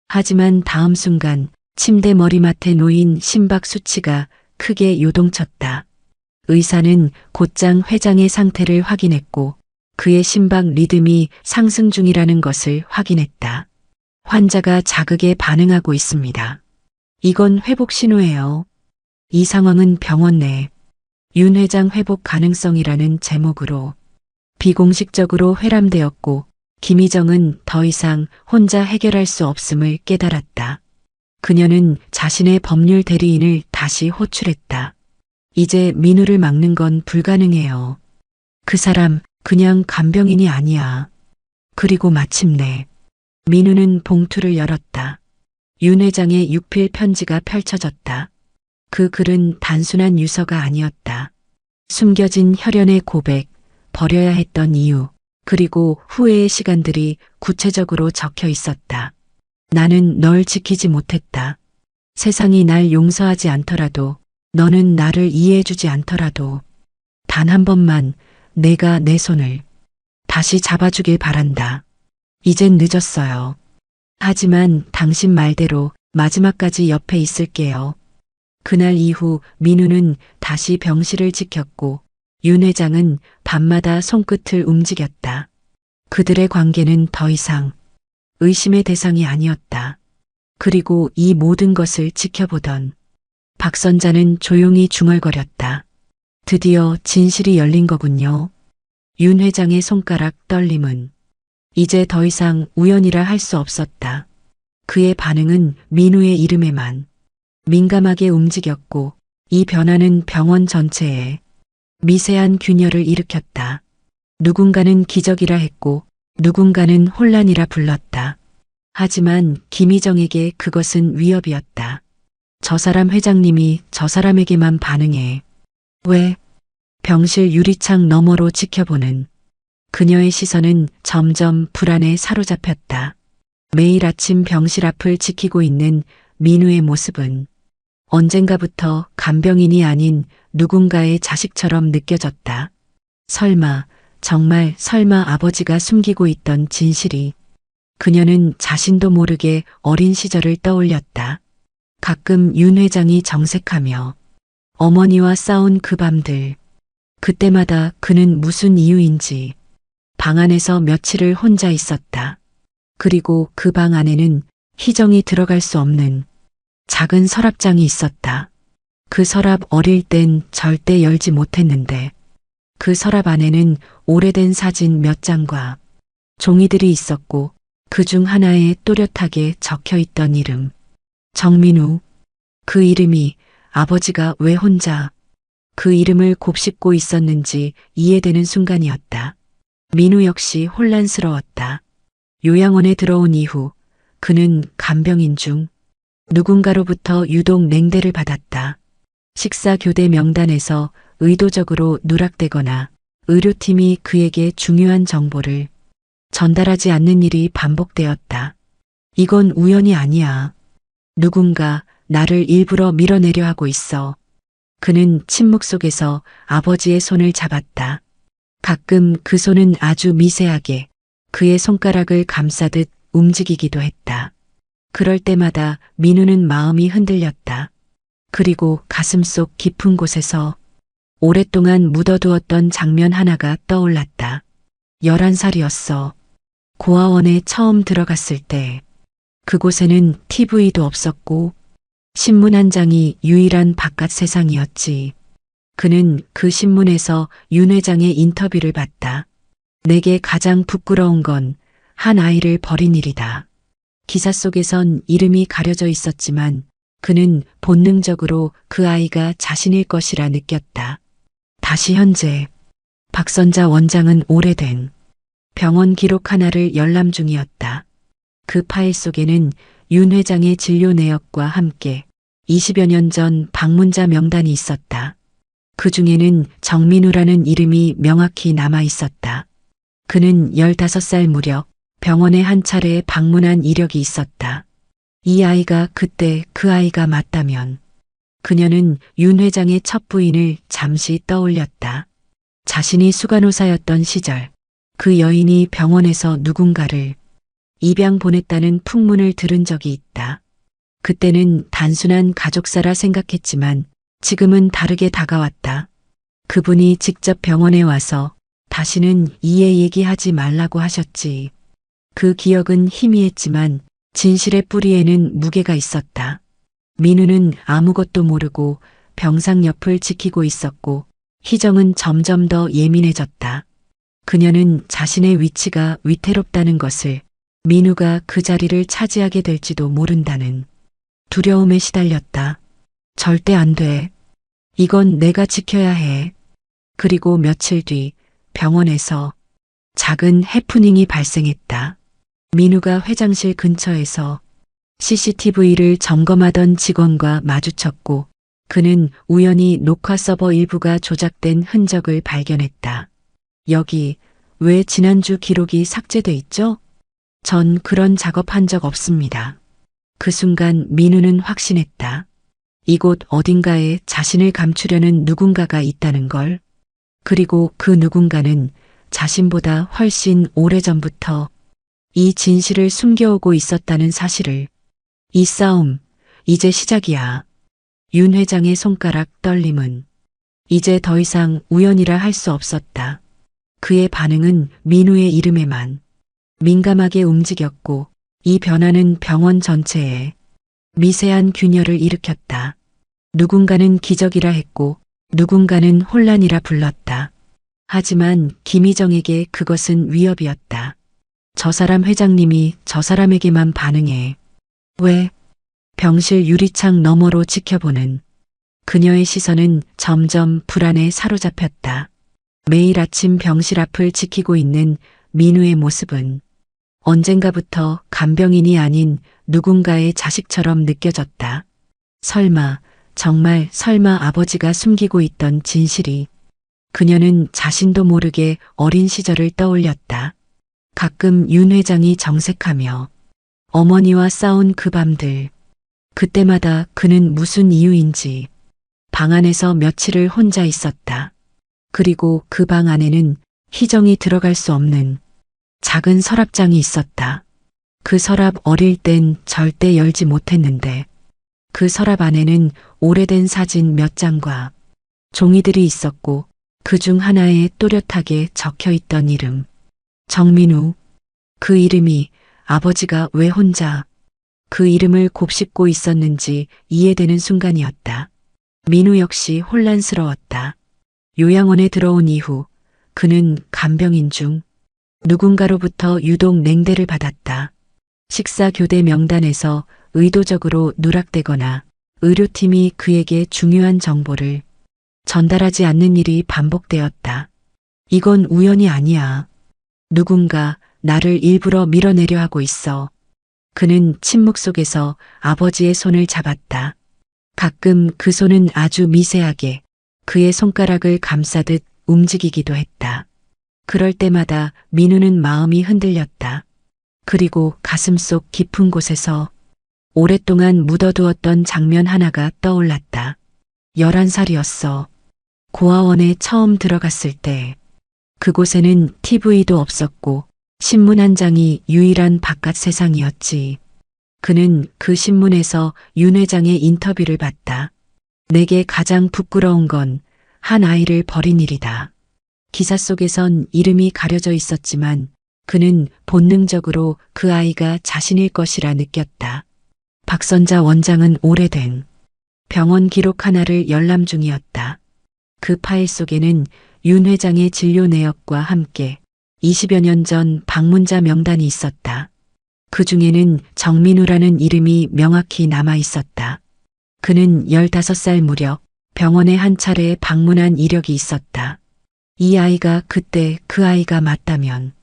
하지만 다음 순간 침대 머리맡에 놓인 심박 수치가 크게 요동쳤다. 의사는 곧장 회장의 상태를 확인했고 그의 심박 리듬이 상승 중이라는 것을 확인했다. 환자가 자극에 반응하고 있습니다. 이건 회복 신호예요. 이 상황은 병원 내 윤 회장 회복 가능성이라는 제목으로 비공식적으로 회람되었고 김희정은 더 이상 혼자 해결할 수 없음을 깨달았다. 그녀는 자신의 법률 대리인을 다시 호출했다. 이제 민우를 막는 건 불가능해요. 그 사람 그냥 간병인이 아니야. 그리고 마침내 민우는 봉투를 열었다. 윤 회장의 육필 편지가 펼쳐졌다. 그 글은 단순한 유서가 아니었다. 숨겨진 혈연의 고백, 버려야 했던 이유, 그리고 후회의 시간들이 구체적으로 적혀 있었다. 나는 널 지키지 못했다. 세상이 날 용서하지 않더라도, 너는 나를 이해해주지 않더라도, 단 한 번만 내가 내 손을 다시 잡아주길 바란다. 이젠 늦었어요. 하지만 당신 말대로 마지막까지 옆에 있을게요. 그날 이후 민우는 다시 병실을 지켰고 윤 회장은 밤마다 손끝을 움직였다. 그들의 관계는 더 이상 의심의 대상이 아니었다. 그리고 이 모든 것을 지켜보던 박선자는 조용히 중얼거렸다. 드디어 진실이 열린 거군요. 윤 회장의 손가락 떨림은 이제 더 이상 우연이라 할 수 없었다. 그의 반응은 민우의 이름에만 민감하게 움직였고 이 변화는 병원 전체에 미세한 균열을 일으켰다. 누군가는 기적이라 했고 누군가는 혼란이라 불렀다. 하지만 김희정에게 그것은 위협이었다. 저 사람 회장님이 저 사람에게만 반응해. 왜? 병실 유리창 너머로 지켜보는 그녀의 시선은 점점 불안에 사로잡혔다. 매일 아침 병실 앞을 지키고 있는 민우의 모습은 언젠가부터 간병인이 아닌 누군가의 자식처럼 느껴졌다. 설마, 정말 설마 아버지가 숨기고 있던 진실이. 그녀는 자신도 모르게 어린 시절을 떠올렸다. 가끔 윤 회장이 정색하며 어머니와 싸운 그 밤들. 그때마다 그는 무슨 이유인지 방 안에서 며칠을 혼자 있었다. 그리고 그 방 안에는 희정이 들어갈 수 없는 작은 서랍장이 있었다. 그 서랍 어릴 땐 절대 열지 못했는데 그 서랍 안에는 오래된 사진 몇 장과 종이들이 있었고 그 중 하나에 또렷하게 적혀 있던 이름. 정민우. 그 이름이 아버지가 왜 혼자 그 이름을 곱씹고 있었는지 이해되는 순간이었다. 민우 역시 혼란스러웠다. 요양원에 들어온 이후 그는 간병인 중 누군가로부터 유독 냉대를 받았다. 식사 교대 명단에서 의도적으로 누락되거나 의료팀이 그에게 중요한 정보를 전달하지 않는 일이 반복되었다. 이건 우연이 아니야. 누군가 나를 일부러 밀어내려 하고 있어. 그는 침묵 속에서 아버지의 손을 잡았다. 가끔 그 손은 아주 미세하게 그의 손가락을 감싸듯 움직이기도 했다. 그럴 때마다 민우는 마음이 흔들렸다. 그리고 가슴속 깊은 곳에서 오랫동안 묻어두었던 장면 하나가 떠올랐다. 11살이었어. 고아원에 처음 들어갔을 때 그곳에는 TV도 없었고 신문 한 장이 유일한 바깥 세상이었지. 그는 그 신문에서 윤 회장의 인터뷰를 봤다. 내게 가장 부끄러운 건 한 아이를 버린 일이다. 기사 속에선 이름이 가려져 있었지만 그는 본능적으로 그 아이가 자신일 것이라 느꼈다. 다시 현재 박선자 원장은 오래된 병원 기록 하나를 열람 중이었다. 그 파일 속에는 윤 회장의 진료 내역과 함께 20여 년 전 방문자 명단이 있었다. 그 중에는 정민우라는 이름이 명확히 남아 있었다. 그는 15살 무렵 병원에 한 차례 방문한 이력이 있었다. 이 아이가 그때 그 아이가 맞다면 그녀는 윤 회장의 첫 부인을 잠시 떠올렸다. 자신이 수간호사였던 시절 그 여인이 병원에서 누군가를 입양 보냈다는 풍문을 들은 적이 있다. 그때는 단순한 가족사라 생각했지만 지금은 다르게 다가왔다. 그분이 직접 병원에 와서 다시는 이에 얘기하지 말라고 하셨지. 그 기억은 희미했지만 진실의 뿌리에는 무게가 있었다. 민우는 아무것도 모르고 병상 옆을 지키고 있었고 희정은 점점 더 예민해졌다. 그녀는 자신의 위치가 위태롭다는 것을, 민우가 그 자리를 차지하게 될지도 모른다는 두려움에 시달렸다. 절대 안 돼. 이건 내가 지켜야 해. 그리고 며칠 뒤 병원에서 작은 해프닝이 발생했다. 민우가 회장실 근처에서 CCTV를 점검하던 직원과 마주쳤고 그는 우연히 녹화 서버 일부가 조작된 흔적을 발견했다. 여기 왜 지난주 기록이 삭제돼 있죠? 전 그런 작업한 적 없습니다. 그 순간 민우는 확신했다. 이곳 어딘가에 자신을 감추려는 누군가가 있다는 걸. 그리고 그 누군가는 자신보다 훨씬 오래전부터 이 진실을 숨겨오고 있었다는 사실을. 이 싸움, 이제 시작이야. 윤 회장의 손가락 떨림은 이제 더 이상 우연이라 할 수 없었다. 그의 반응은 민우의 이름에만 민감하게 움직였고 이 변화는 병원 전체에 미세한 균열을 일으켰다. 누군가는 기적이라 했고 누군가는 혼란이라 불렀다. 하지만 김희정에게 그것은 위협이었다. 저 사람 회장님이 저 사람에게만 반응해. 왜? 병실 유리창 너머로 지켜보는 그녀의 시선은 점점 불안에 사로잡혔다. 매일 아침 병실 앞을 지키고 있는 민우의 모습은 언젠가부터 간병인이 아닌 누군가의 자식처럼 느껴졌다. 설마, 정말 설마 아버지가 숨기고 있던 진실이. 그녀는 자신도 모르게 어린 시절을 떠올렸다. 가끔 윤 회장이 정색하며 어머니와 싸운 그 밤들. 그때마다 그는 무슨 이유인지 방 안에서 며칠을 혼자 있었다. 그리고 그 방 안에는 희정이 들어갈 수 없는 작은 서랍장이 있었다. 그 서랍 어릴 땐 절대 열지 못했는데 그 서랍 안에는 오래된 사진 몇 장과 종이들이 있었고 그 중 하나에 또렷하게 적혀 있던 이름. 정민우. 그 이름이 아버지가 왜 혼자 그 이름을 곱씹고 있었는지 이해되는 순간이었다. 민우 역시 혼란스러웠다. 요양원에 들어온 이후 그는 간병인 중 누군가로부터 유독 냉대를 받았다. 식사 교대 명단에서 의도적으로 누락되거나 의료팀이 그에게 중요한 정보를 전달하지 않는 일이 반복되었다. 이건 우연이 아니야. 누군가 나를 일부러 밀어내려 하고 있어. 그는 침묵 속에서 아버지의 손을 잡았다. 가끔 그 손은 아주 미세하게 그의 손가락을 감싸듯 움직이기도 했다. 그럴 때마다 민우는 마음이 흔들렸다. 그리고 가슴속 깊은 곳에서 오랫동안 묻어두었던 장면 하나가 떠올랐다. 11살이었어. 고아원에 처음 들어갔을 때 그곳에는 TV도 없었고 신문 한 장이 유일한 바깥 세상이었지. 그는 그 신문에서 윤 회장의 인터뷰를 봤다. 내게 가장 부끄러운 건 한 아이를 버린 일이다. 기사 속에선 이름이 가려져 있었지만 그는 본능적으로 그 아이가 자신일 것이라 느꼈다. 박선자 원장은 오래된 병원 기록 하나를 열람 중이었다. 그 파일 속에는 윤 회장의 진료 내역과 함께 20여 년 전 방문자 명단이 있었다. 그 중에는 정민우라는 이름이 명확히 남아 있었다. 그는 15살 무렵 병원에 한 차례 방문한 이력이 있었다. 이 아이가 그때 그 아이가 맞다면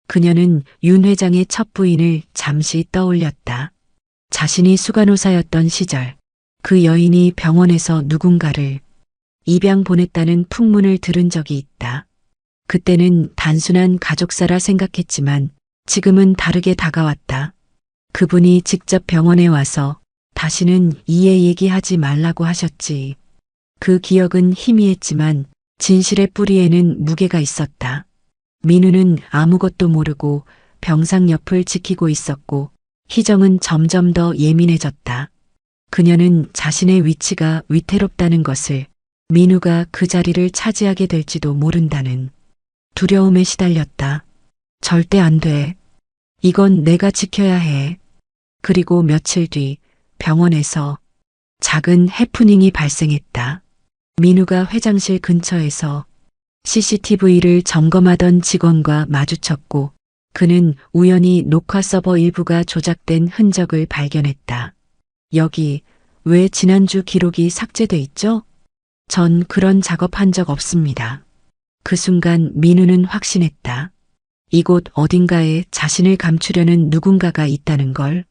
그녀는 윤 회장의 첫 부인을 잠시 떠올렸다. 자신이 수간호사였던 시절 그 여인이 병원에서 누군가를 입양 보냈다는 풍문을 들은 적이 있다. 그때는 단순한 가족사라 생각했지만 지금은 다르게 다가왔다. 그분이 직접 병원에 와서 다시는 이에 얘기하지 말라고 하셨지. 그 기억은 희미했지만 진실의 뿌리에는 무게가 있었다. 민우는 아무것도 모르고 병상 옆을 지키고 있었고 희정은 점점 더 예민해졌다. 그녀는 자신의 위치가 위태롭다는 것을, 민우가 그 자리를 차지하게 될지도 모른다는 두려움에 시달렸다. 절대 안 돼. 이건 내가 지켜야 해. 그리고 며칠 뒤 병원에서 작은 해프닝이 발생했다. 민우가 회장실 근처에서 CCTV를 점검하던 직원과 마주쳤고 그는 우연히 녹화 서버 일부가 조작된 흔적을 발견했다. 여기 왜 지난주 기록이 삭제돼 있죠? 전 그런 작업한 적 없습니다. 그 순간 민우는 확신했다. 이곳 어딘가에 자신을 감추려는 누군가가 있다는 걸.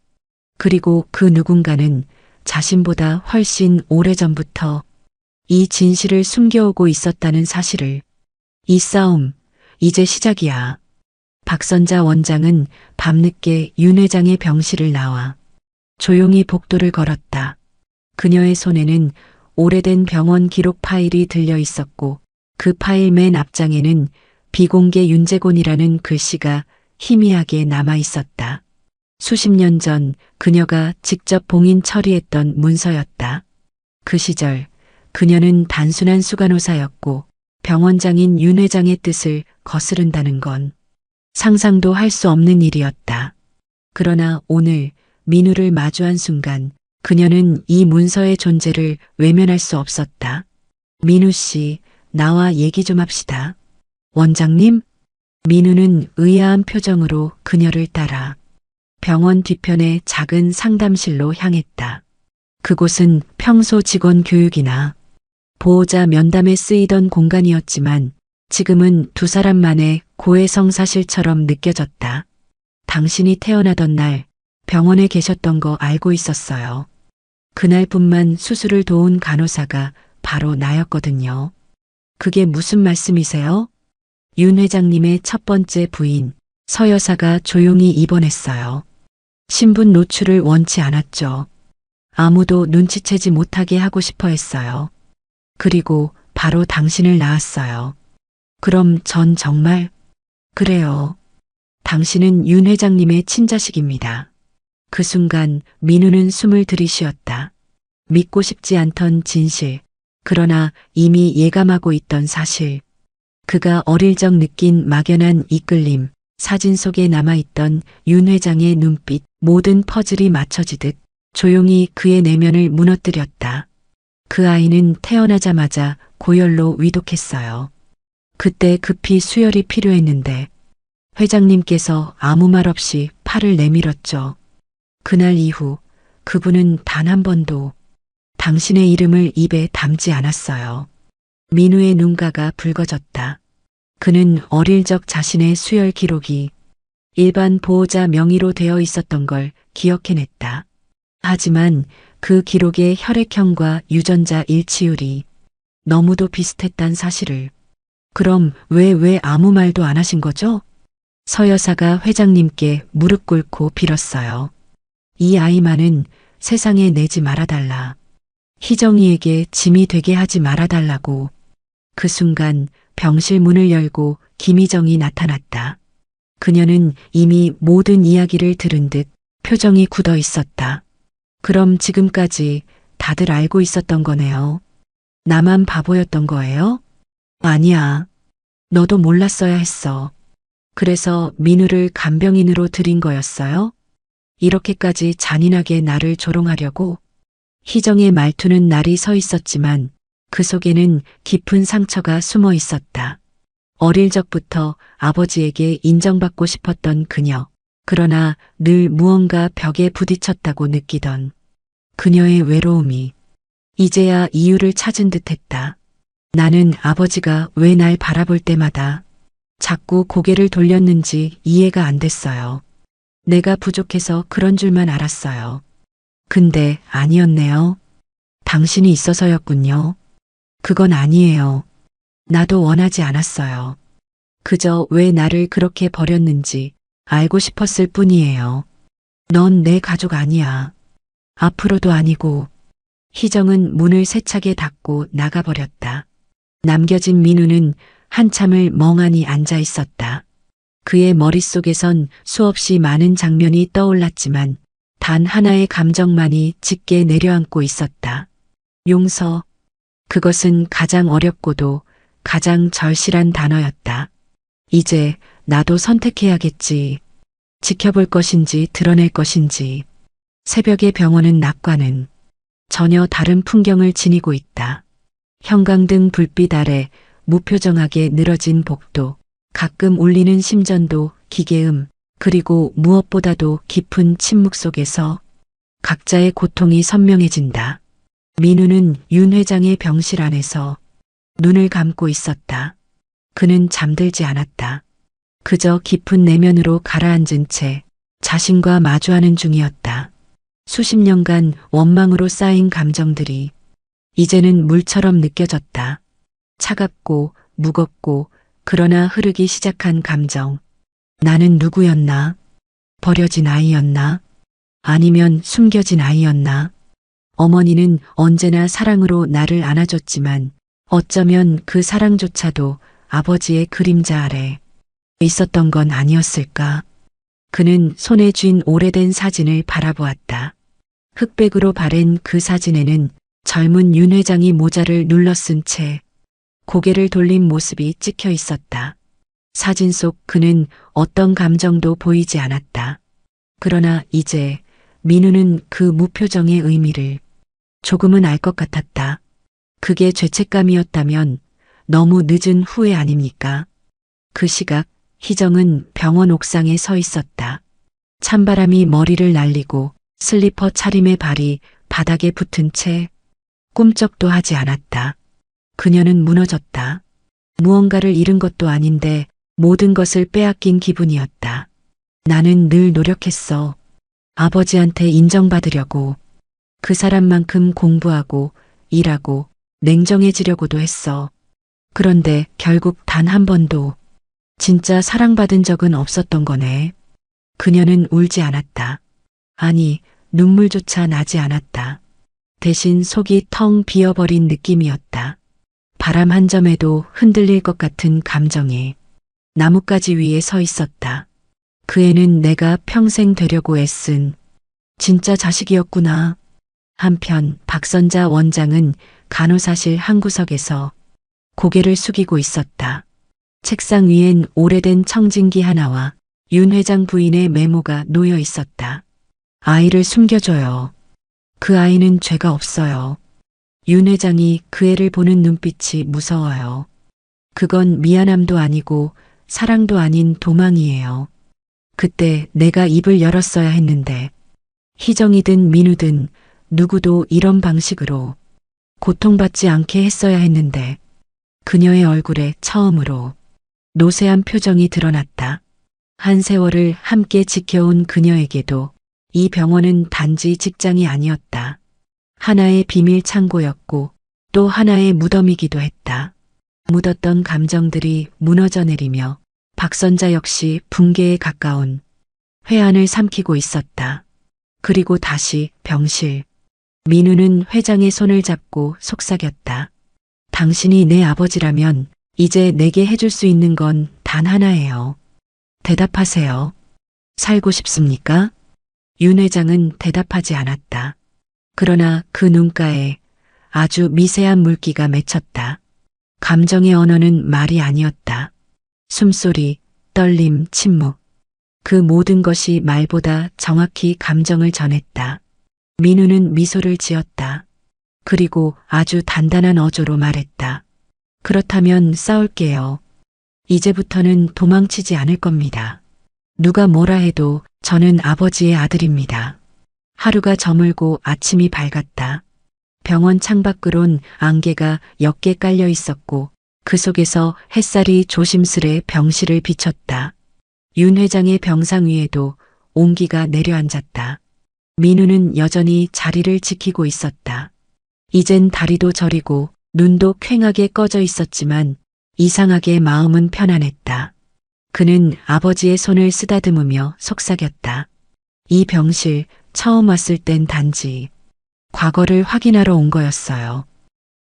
그리고 그 누군가는 자신보다 훨씬 오래전부터 이 진실을 숨겨오고 있었다는 사실을. 이 싸움, 이제 시작이야. 박선자 원장은 밤늦게 윤 회장의 병실을 나와 조용히 복도를 걸었다. 그녀의 손에는 오래된 병원 기록 파일이 들려 있었고 그 파일 맨 앞장에는 비공개 윤재곤이라는 글씨가 희미하게 남아 있었다. 수십 년 전 그녀가 직접 봉인 처리했던 문서였다. 그 시절 그녀는 단순한 수간호사였고 병원장인 윤 회장의 뜻을 거스른다는 건 상상도 할 수 없는 일이었다. 그러나 오늘 민우를 마주한 순간 그녀는 이 문서의 존재를 외면할 수 없었다. 민우 씨, 나와 얘기 좀 합시다. 원장님? 민우는 의아한 표정으로 그녀를 따라 병원 뒤편의 작은 상담실로 향했다. 그곳은 평소 직원 교육이나 보호자 면담에 쓰이던 공간이었지만 지금은 두 사람만의 고해성사실처럼 느껴졌다. 당신이 태어나던 날 병원에 계셨던 거 알고 있었어요. 그날뿐만 수술을 도운 간호사가 바로 나였거든요. 그게 무슨 말씀이세요? 윤 회장님의 첫 번째 부인 서 여사가 조용히 입원했어요. 신분 노출을 원치 않았죠. 아무도 눈치채지 못하게 하고 싶어 했어요. 그리고 바로 당신을 낳았어요. 그럼 전 정말? 그래요. 당신은 윤 회장님의 친자식입니다. 그 순간 민우는 숨을 들이쉬었다. 믿고 싶지 않던 진실, 그러나 이미 예감하고 있던 사실. 그가 어릴 적 느낀 막연한 이끌림, 사진 속에 남아있던 윤 회장의 눈빛, 모든 퍼즐이 맞춰지듯 조용히 그의 내면을 무너뜨렸다. 그 아이는 태어나자마자 고열로 위독했어요. 그때 급히 수혈이 필요했는데 회장님께서 아무 말 없이 팔을 내밀었죠. 그날 이후 그분은 단 한 번도 당신의 이름을 입에 담지 않았어요. 민우의 눈가가 붉어졌다. 그는 어릴 적 자신의 수혈 기록이 일반 보호자 명의로 되어 있었던 걸 기억해냈다. 하지만 그 기록의 혈액형과 유전자 일치율이 너무도 비슷했단 사실을. 그럼 왜 아무 말도 안 하신 거죠? 서 여사가 회장님께 무릎 꿇고 빌었어요. 이 아이만은 세상에 내지 말아달라. 희정이에게 짐이 되게 하지 말아달라고. 그 순간 병실 문을 열고 김희정이 나타났다. 그녀는 이미 모든 이야기를 들은 듯 표정이 굳어 있었다. 그럼 지금까지 다들 알고 있었던 거네요. 나만 바보였던 거예요? 아니야. 너도 몰랐어야 했어. 그래서 민우를 간병인으로 들인 거였어요? 이렇게까지 잔인하게 나를 조롱하려고? 희정의 말투는 날이 서 있었지만 그 속에는 깊은 상처가 숨어 있었다. 어릴 적부터 아버지에게 인정받고 싶었던 그녀. 그러나 늘 무언가 벽에 부딪혔다고 느끼던 그녀의 외로움이 이제야 이유를 찾은 듯했다. 나는 아버지가 왜 날 바라볼 때마다 자꾸 고개를 돌렸는지 이해가 안 됐어요. 내가 부족해서 그런 줄만 알았어요. 근데 아니었네요. 당신이 있어서였군요. 그건 아니에요. 나도 원하지 않았어요. 그저 왜 나를 그렇게 버렸는지 알고 싶었을 뿐이에요. 넌 내 가족 아니야. 앞으로도 아니고. 희정은 문을 세차게 닫고 나가버렸다. 남겨진 민우는 한참을 멍하니 앉아 있었다. 그의 머릿속에선 수없이 많은 장면이 떠올랐지만 단 하나의 감정만이 짙게 내려앉고 있었다. 용서. 그것은 가장 어렵고도 가장 절실한 단어였다. 이제 나도 선택해야겠지. 지켜볼 것인지 드러낼 것인지. 새벽의 병원은 낮과는 전혀 다른 풍경을 지니고 있다. 형광등 불빛 아래 무표정하게 늘어진 복도, 가끔 울리는 심전도, 기계음, 그리고 무엇보다도 깊은 침묵 속에서 각자의 고통이 선명해진다. 민우는 윤 회장의 병실 안에서 눈을 감고 있었다. 그는 잠들지 않았다. 그저 깊은 내면으로 가라앉은 채 자신과 마주하는 중이었다. 수십 년간 원망으로 쌓인 감정들이 이제는 물처럼 느껴졌다. 차갑고 무겁고 그러나 흐르기 시작한 감정. 나는 누구였나? 버려진 아이였나? 아니면 숨겨진 아이였나? 어머니는 언제나 사랑으로 나를 안아줬지만 어쩌면 그 사랑조차도 아버지의 그림자 아래 있었던 건 아니었을까? 그는 손에 쥔 오래된 사진을 바라보았다. 흑백으로 바랜 그 사진에는 젊은 윤 회장이 모자를 눌러 쓴 채 고개를 돌린 모습이 찍혀 있었다. 사진 속 그는 어떤 감정도 보이지 않았다. 그러나 이제 민우는 그 무표정의 의미를 조금은 알 것 같았다. 그게 죄책감이었다면 너무 늦은 후회 아닙니까? 그 시각 희정은 병원 옥상에 서 있었다. 찬바람이 머리를 날리고 슬리퍼 차림의 발이 바닥에 붙은 채 꿈쩍도 하지 않았다. 그녀는 무너졌다. 무언가를 잃은 것도 아닌데 모든 것을 빼앗긴 기분이었다. 나는 늘 노력했어. 아버지한테 인정받으려고. 그 사람만큼 공부하고 일하고 냉정해지려고도 했어. 그런데 결국 단 한 번도 진짜 사랑받은 적은 없었던 거네. 그녀는 울지 않았다. 아니, 눈물조차 나지 않았다. 대신 속이 텅 비어버린 느낌이었다. 바람 한 점에도 흔들릴 것 같은 감정에 나뭇가지 위에 서 있었다. 그 애는 내가 평생 되려고 애쓴 진짜 자식이었구나. 한편 박선자 원장은 간호사실 한 구석에서 고개를 숙이고 있었다. 책상 위엔 오래된 청진기 하나와 윤 회장 부인의 메모가 놓여 있었다. 아이를 숨겨줘요. 그 아이는 죄가 없어요. 윤 회장이 그 애를 보는 눈빛이 무서워요. 그건 미안함도 아니고 사랑도 아닌 도망이에요. 그때 내가 입을 열었어야 했는데 희정이든 민우든 누구도 이런 방식으로 고통받지 않게 했어야 했는데 그녀의 얼굴에 처음으로 노쇠한 표정이 드러났다. 한 세월을 함께 지켜온 그녀에게도 이 병원은 단지 직장이 아니었다. 하나의 비밀 창고였고 또 하나의 무덤이기도 했다. 묻었던 감정들이 무너져 내리며 박선자 역시 붕괴에 가까운 회한을 삼키고 있었다. 그리고 다시 병실. 민우는 회장의 손을 잡고 속삭였다. 당신이 내 아버지라면 이제 내게 해줄 수 있는 건 단 하나예요. 대답하세요. 살고 싶습니까? 윤 회장은 대답하지 않았다. 그러나 그 눈가에 아주 미세한 물기가 맺혔다. 감정의 언어는 말이 아니었다. 숨소리, 떨림, 침묵. 그 모든 것이 말보다 정확히 감정을 전했다. 민우는 미소를 지었다. 그리고 아주 단단한 어조로 말했다. 그렇다면 싸울게요. 이제부터는 도망치지 않을 겁니다. 누가 뭐라 해도 저는 아버지의 아들입니다. 하루가 저물고 아침이 밝았다. 병원 창밖으론 안개가 옅게 깔려 있었고 그 속에서 햇살이 조심스레 병실을 비췄다. 윤 회장의 병상 위에도 온기가 내려앉았다. 민우는 여전히 자리를 지키고 있었다. 이젠 다리도 저리고 눈도 퀭하게 꺼져 있었지만 이상하게 마음은 편안했다. 그는 아버지의 손을 쓰다듬으며 속삭였다. 이 병실 처음 왔을 땐 단지 과거를 확인하러 온 거였어요.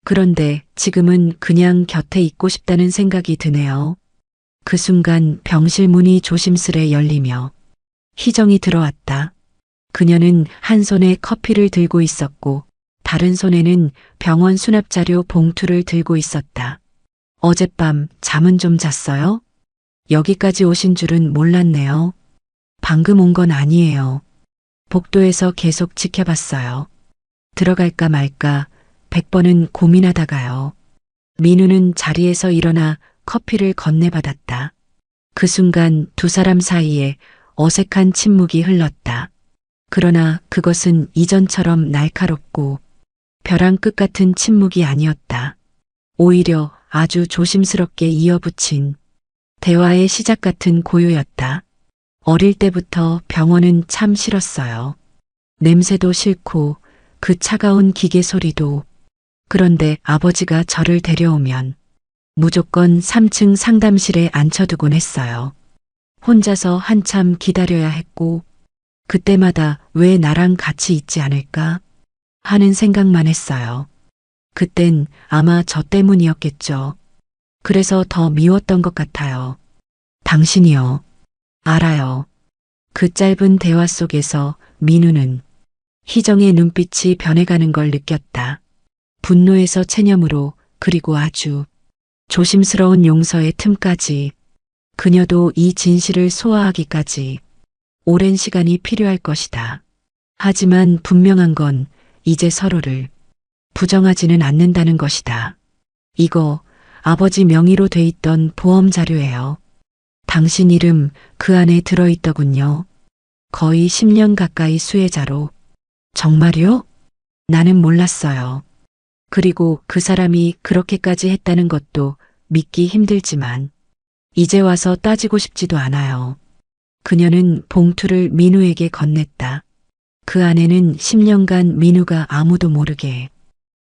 그런데 지금은 그냥 곁에 있고 싶다는 생각이 드네요. 그 순간 병실 문이 조심스레 열리며 희정이 들어왔다. 그녀는 한 손에 커피를 들고 있었고 다른 손에는 병원 수납자료 봉투를 들고 있었다. 어젯밤 잠은 좀 잤어요? 여기까지 오신 줄은 몰랐네요. 방금 온 건 아니에요. 복도에서 계속 지켜봤어요. 들어갈까 말까 100번은 고민하다가요. 민우는 자리에서 일어나 커피를 건네받았다. 그 순간 두 사람 사이에 어색한 침묵이 흘렀다. 그러나 그것은 이전처럼 날카롭고 벼랑 끝 같은 침묵이 아니었다. 오히려 아주 조심스럽게 이어붙인 대화의 시작 같은 고요였다. 어릴 때부터 병원은 참 싫었어요. 냄새도 싫고 그 차가운 기계 소리도. 그런데 아버지가 저를 데려오면 무조건 3층 상담실에 앉혀두곤 했어요. 혼자서 한참 기다려야 했고 그때마다 왜 나랑 같이 있지 않을까 하는 생각만 했어요. 그땐 아마 저 때문이었겠죠. 그래서 더 미웠던 것 같아요. 당신이요. 알아요. 그 짧은 대화 속에서 민우는 희정의 눈빛이 변해가는 걸 느꼈다. 분노에서 체념으로, 그리고 아주 조심스러운 용서의 틈까지. 그녀도 이 진실을 소화하기까지 오랜 시간이 필요할 것이다. 하지만 분명한 건 이제 서로를 부정하지는 않는다는 것이다. 이거 아버지 명의로 돼 있던 보험 자료예요. 당신 이름 그 안에 들어있더군요. 거의 10년 가까이 수혜자로. 정말요? 나는 몰랐어요. 그리고 그 사람이 그렇게까지 했다는 것도 믿기 힘들지만 이제 와서 따지고 싶지도 않아요. 그녀는 봉투를 민우에게 건넸다. 그 안에는 10년간 민우가 아무도 모르게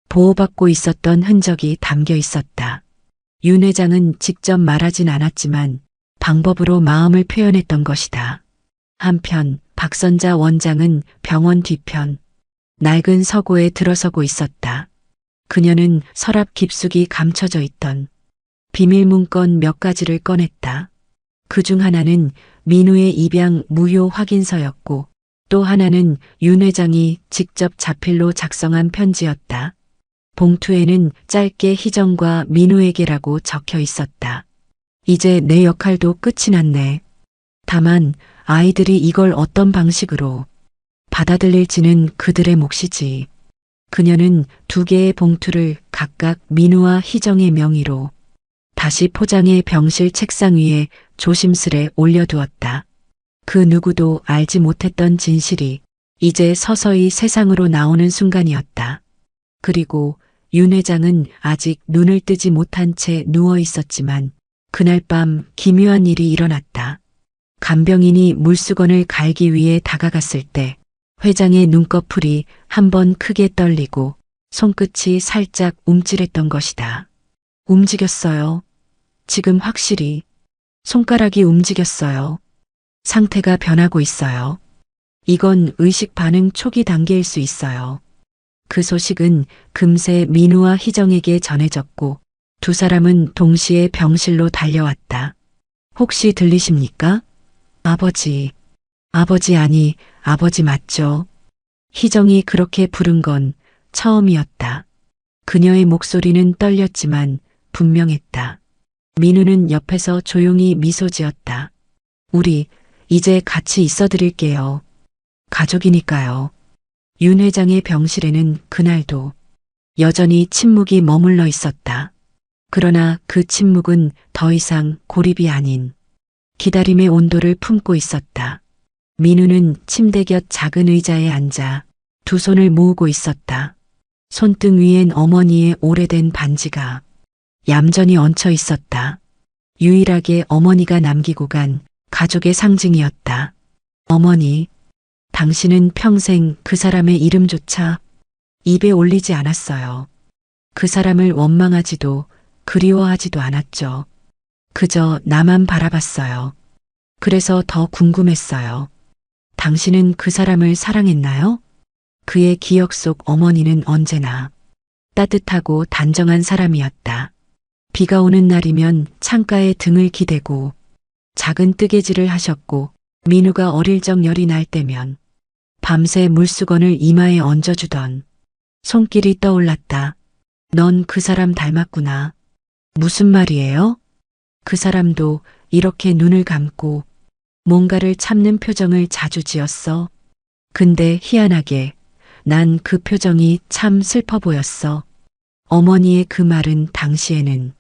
보호받고 있었던 흔적이 담겨 있었다. 윤 회장은 직접 말하진 않았지만 방법으로 마음을 표현했던 것이다. 한편 박선자 원장은 병원 뒤편 낡은 서고에 들어서고 있었다. 그녀는 서랍 깊숙이 감춰져 있던 비밀 문건 몇 가지를 꺼냈다. 그중 하나는 민우의 입양 무효 확인서였고 또 하나는 윤 회장이 직접 자필로 작성한 편지였다. 봉투에는 짧게 희정과 민우에게라고 적혀 있었다. 이제 내 역할도 끝이 났네. 다만 아이들이 이걸 어떤 방식으로 받아들일지는 그들의 몫이지. 그녀는 2개의 봉투를 각각 민우와 희정의 명의로 다시 포장해 병실 책상 위에 조심스레 올려두었다. 그 누구도 알지 못했던 진실이 이제 서서히 세상으로 나오는 순간이었다. 그리고 윤 회장은 아직 눈을 뜨지 못한 채 누워 있었지만 그날 밤 기묘한 일이 일어났다. 간병인이 물수건을 갈기 위해 다가갔을 때 회장의 눈꺼풀이 한 번 크게 떨리고 손끝이 살짝 움찔했던 것이다. 움직였어요. 지금 확실히 손가락이 움직였어요. 상태가 변하고 있어요. 이건 의식 반응 초기 단계일 수 있어요. 그 소식은 금세 민우와 희정에게 전해졌고 2사람은 동시에 병실로 달려왔다. 혹시 들리십니까? 아버지. 아버지 아니, 아버지 맞죠? 희정이 그렇게 부른 건 처음이었다. 그녀의 목소리는 떨렸지만 분명했다. 민우는 옆에서 조용히 미소 지었다. 우리 이제 같이 있어 드릴게요. 가족이니까요. 윤 회장의 병실에는 그날도 여전히 침묵이 머물러 있었다. 그러나 그 침묵은 더 이상 고립이 아닌 기다림의 온도를 품고 있었다. 민우는 침대 곁 작은 의자에 앉아 2 손을 모으고 있었다. 손등 위엔 어머니의 오래된 반지가 얌전히 얹혀 있었다. 유일하게 어머니가 남기고 간 가족의 상징이었다. 어머니, 당신은 평생 그 사람의 이름조차 입에 올리지 않았어요. 그 사람을 원망하지도 그리워하지도 않았죠. 그저 나만 바라봤어요. 그래서 더 궁금했어요. 당신은 그 사람을 사랑했나요? 그의 기억 속 어머니는 언제나 따뜻하고 단정한 사람이었다. 비가 오는 날이면 창가에 등을 기대고 작은 뜨개질을 하셨고 민우가 어릴 적 열이 날 때면 밤새 물수건을 이마에 얹어주던 손길이 떠올랐다. 넌 그 사람 닮았구나. 무슨 말이에요? 그 사람도 이렇게 눈을 감고 뭔가를 참는 표정을 자주 지었어. 근데 희한하게 난 그 표정이 참 슬퍼 보였어. 어머니의 그 말은 당시에는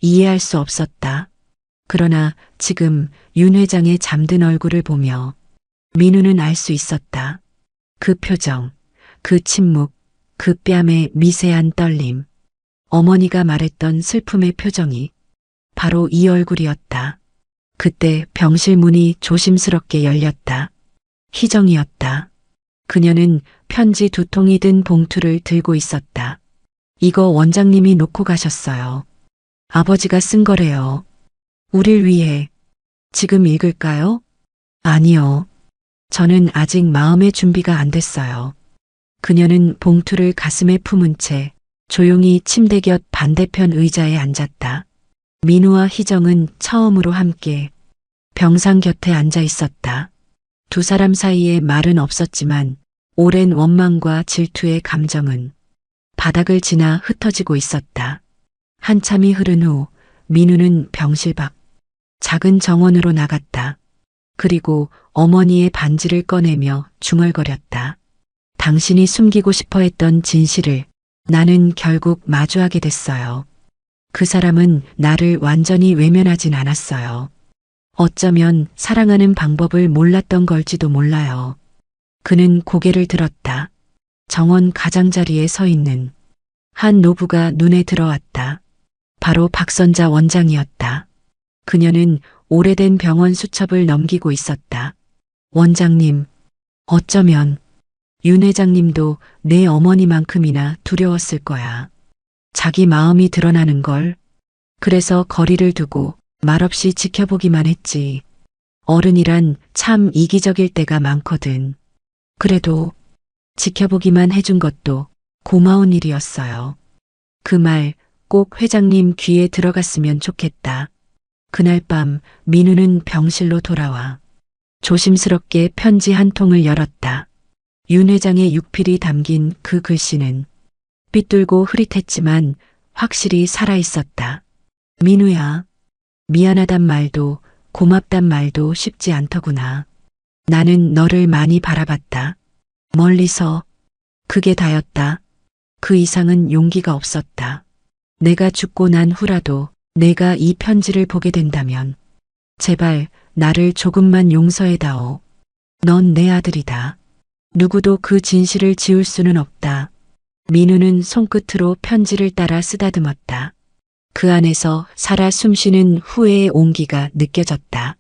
이해할 수 없었다. 그러나 지금 윤 회장의 잠든 얼굴을 보며 민우는 알 수 있었다. 그 표정, 그 침묵, 그 뺨의 미세한 떨림. 어머니가 말했던 슬픔의 표정이 바로 이 얼굴이었다. 그때 병실 문이 조심스럽게 열렸다. 희정이었다. 그녀는 편지 2통이 든 봉투를 들고 있었다. 이거 원장님이 놓고 가셨어요. 아버지가 쓴 거래요. 우릴 위해. 지금 읽을까요? 아니요. 저는 아직 마음의 준비가 안 됐어요. 그녀는 봉투를 가슴에 품은 채 조용히 침대 곁 반대편 의자에 앉았다. 민우와 희정은 처음으로 함께 병상 곁에 앉아 있었다. 두 사람 사이에 말은 없었지만 오랜 원망과 질투의 감정은 바닥을 지나 흩어지고 있었다. 한참이 흐른 후 민우는 병실 밖 작은 정원으로 나갔다. 그리고 어머니의 반지를 꺼내며 중얼거렸다. 당신이 숨기고 싶어 했던 진실을 나는 결국 마주하게 됐어요. 그 사람은 나를 완전히 외면하진 않았어요. 어쩌면 사랑하는 방법을 몰랐던 걸지도 몰라요. 그는 고개를 들었다. 정원 가장자리에 서 있는 한 노부가 눈에 들어왔다. 바로 박선자 원장이었다. 그녀는 오래된 병원 수첩을 넘기고 있었다. 원장님, 어쩌면 윤 회장님도 내 어머니만큼이나 두려웠을 거야. 자기 마음이 드러나는 걸. 그래서 거리를 두고 말없이 지켜보기만 했지. 어른이란 참 이기적일 때가 많거든. 그래도 지켜보기만 해준 것도 고마운 일이었어요. 그 말 꼭 회장님 귀에 들어갔으면 좋겠다. 그날 밤 민우는 병실로 돌아와 조심스럽게 편지 한 통을 열었다. 윤 회장의 육필이 담긴 그 글씨는 삐뚤고 흐릿했지만 확실히 살아있었다. 민우야, 미안하단 말도 고맙단 말도 쉽지 않더구나. 나는 너를 많이 바라봤다. 멀리서. 그게 다였다. 그 이상은 용기가 없었다. 내가 죽고 난 후라도 내가 이 편지를 보게 된다면 제발 나를 조금만 용서해다오. 넌 내 아들이다. 누구도 그 진실을 지울 수는 없다. 민우는 손끝으로 편지를 따라 쓰다듬었다. 그 안에서 살아 숨쉬는 후회의 온기가 느껴졌다.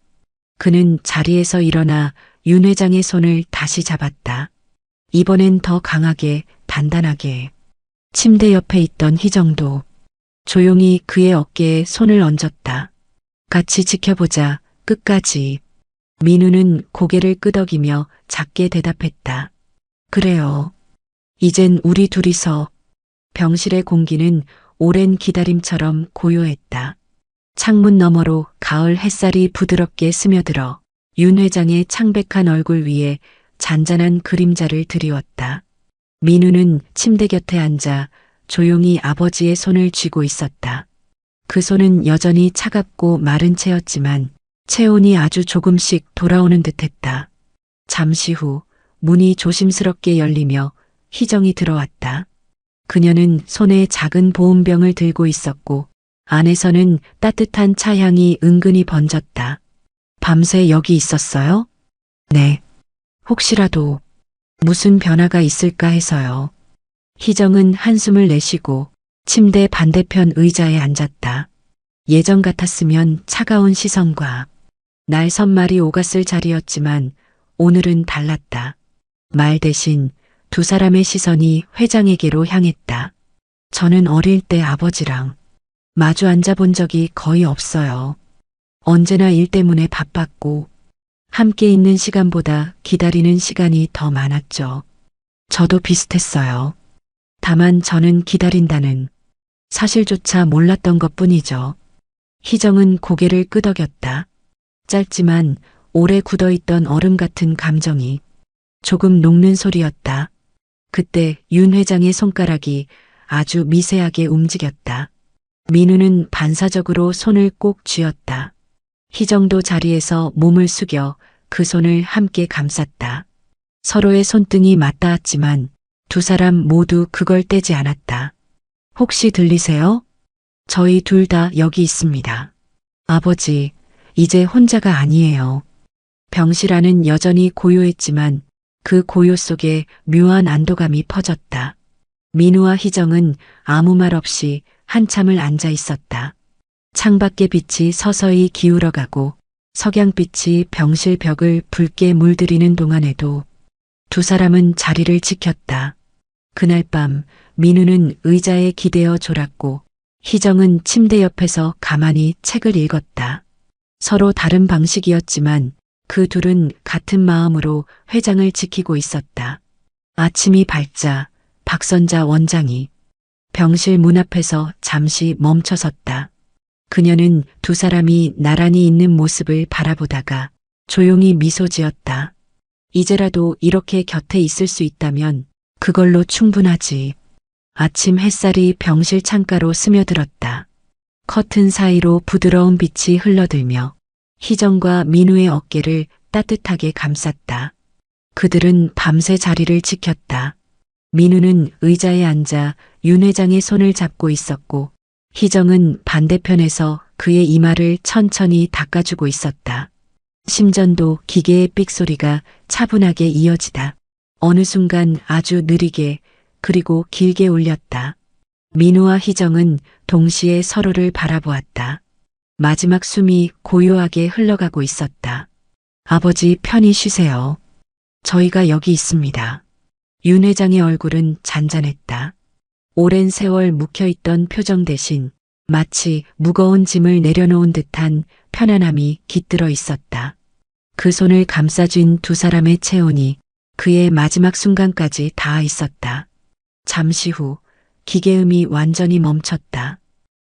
그는 자리에서 일어나 윤 회장의 손을 다시 잡았다. 이번엔 더 강하게, 단단하게. 침대 옆에 있던 희정도 조용히 그의 어깨에 손을 얹었다. 같이 지켜보자, 끝까지. 민우는 고개를 끄덕이며 작게 대답했다. 그래요. 이젠 우리 둘이서. 병실의 공기는 오랜 기다림처럼 고요했다. 창문 너머로 가을 햇살이 부드럽게 스며들어 윤 회장의 창백한 얼굴 위에 잔잔한 그림자를 드리웠다. 민우는 침대 곁에 앉아 조용히 아버지의 손을 쥐고 있었다. 그 손은 여전히 차갑고 마른 채였지만 체온이 아주 조금씩 돌아오는 듯했다. 잠시 후 문이 조심스럽게 열리며 희정이 들어왔다. 그녀는 손에 작은 보온병을 들고 있었고 안에서는 따뜻한 차향이 은근히 번졌다. 밤새 여기 있었어요? 네. 혹시라도 무슨 변화가 있을까 해서요. 희정은 한숨을 내쉬고 침대 반대편 의자에 앉았다. 예전 같았으면 차가운 시선과 날 선말이 오갔을 자리였지만 오늘은 달랐다. 말 대신 두 사람의 시선이 회장에게로 향했다. 저는 어릴 때 아버지랑 마주 앉아본 적이 거의 없어요. 언제나 일 때문에 바빴고 함께 있는 시간보다 기다리는 시간이 더 많았죠. 저도 비슷했어요. 다만 저는 기다린다는 사실조차 몰랐던 것뿐이죠. 희정은 고개를 끄덕였다. 짧지만 오래 굳어있던 얼음 같은 감정이 조금 녹는 소리였다. 그때 윤 회장의 손가락이 아주 미세하게 움직였다. 민우는 반사적으로 손을 꼭 쥐었다. 희정도 자리에서 몸을 숙여 그 손을 함께 감쌌다. 서로의 손등이 맞닿았지만 두 사람 모두 그걸 떼지 않았다. 혹시 들리세요? 저희 둘 다 여기 있습니다. 아버지, 이제 혼자가 아니에요. 병실 안은 여전히 고요했지만 그 고요 속에 묘한 안도감이 퍼졌다. 민우와 희정은 아무 말 없이 한참을 앉아 있었다. 창밖의 빛이 서서히 기울어가고 석양빛이 병실 벽을 붉게 물들이는 동안에도 두 사람은 자리를 지켰다. 그날 밤 민우는 의자에 기대어 졸았고 희정은 침대 옆에서 가만히 책을 읽었다. 서로 다른 방식이었지만 그 둘은 같은 마음으로 회장을 지키고 있었다. 아침이 밝자 박선자 원장이 병실 문 앞에서 잠시 멈춰섰다. 그녀는 두 사람이 나란히 있는 모습을 바라보다가 조용히 미소 지었다. 이제라도 이렇게 곁에 있을 수 있다면 그걸로 충분하지. 아침 햇살이 병실 창가로 스며들었다. 커튼 사이로 부드러운 빛이 흘러들며 희정과 민우의 어깨를 따뜻하게 감쌌다. 그들은 밤새 자리를 지켰다. 민우는 의자에 앉아 윤 회장의 손을 잡고 있었고 희정은 반대편에서 그의 이마를 천천히 닦아주고 있었다. 심전도 기계의 삑소리가 차분하게 이어지다. 어느 순간 아주 느리게 그리고 길게 울렸다. 민우와 희정은 동시에 서로를 바라보았다. 마지막 숨이 고요하게 흘러가고 있었다. 아버지 편히 쉬세요. 저희가 여기 있습니다. 윤 회장의 얼굴은 잔잔했다. 오랜 세월 묵혀있던 표정 대신 마치 무거운 짐을 내려놓은 듯한 편안함이 깃들어 있었다. 그 손을 감싸준 두 사람의 체온이 그의 마지막 순간까지 닿아 있었다. 잠시 후 기계음이 완전히 멈췄다.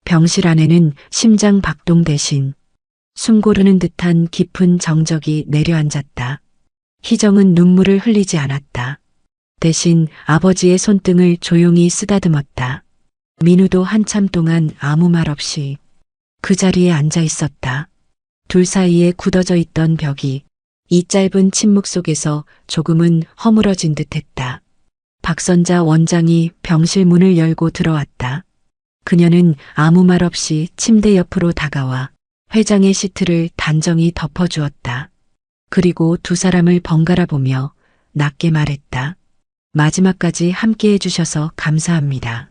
병실 안에는 심장 박동 대신 숨 고르는 듯한 깊은 정적이 내려앉았다. 희정은 눈물을 흘리지 않았다. 대신 아버지의 손등을 조용히 쓰다듬었다. 민우도 한참 동안 아무 말 없이 그 자리에 앉아 있었다. 둘 사이에 굳어져 있던 벽이 이 짧은 침묵 속에서 조금은 허물어진 듯했다. 박선자 원장이 병실 문을 열고 들어왔다. 그녀는 아무 말 없이 침대 옆으로 다가와 회장의 시트를 단정히 덮어주었다. 그리고 두 사람을 번갈아 보며 낮게 말했다. 마지막까지 함께 해주셔서 감사합니다.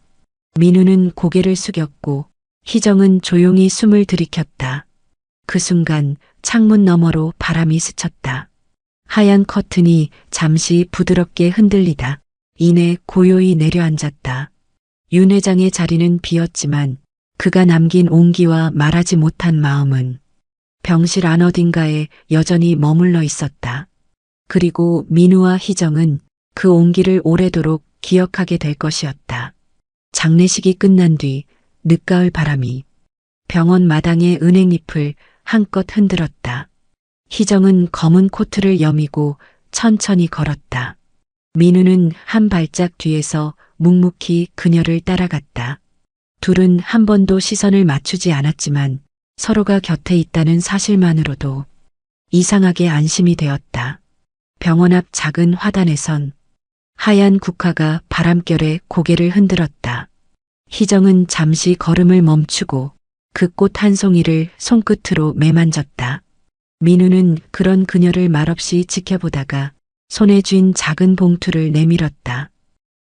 민우는 고개를 숙였고 희정은 조용히 숨을 들이켰다. 그 순간 창문 너머로 바람이 스쳤다. 하얀 커튼이 잠시 부드럽게 흔들리다 이내 고요히 내려앉았다. 윤 회장의 자리는 비었지만 그가 남긴 온기와 말하지 못한 마음은 병실 안 어딘가에 여전히 머물러 있었다. 그리고 민우와 희정은 그 온기를 오래도록 기억하게 될 것이었다. 장례식이 끝난 뒤 늦가을 바람이 병원 마당의 은행잎을 한껏 흔들었다. 희정은 검은 코트를 여미고 천천히 걸었다. 민우는 한 발짝 뒤에서 묵묵히 그녀를 따라갔다. 둘은 한 번도 시선을 맞추지 않았지만 서로가 곁에 있다는 사실만으로도 이상하게 안심이 되었다. 병원 앞 작은 화단에선 하얀 국화가 바람결에 고개를 흔들었다. 희정은 잠시 걸음을 멈추고 그 꽃 한 송이를 손끝으로 매만졌다. 민우는 그런 그녀를 말없이 지켜보다가 손에 쥔 작은 봉투를 내밀었다.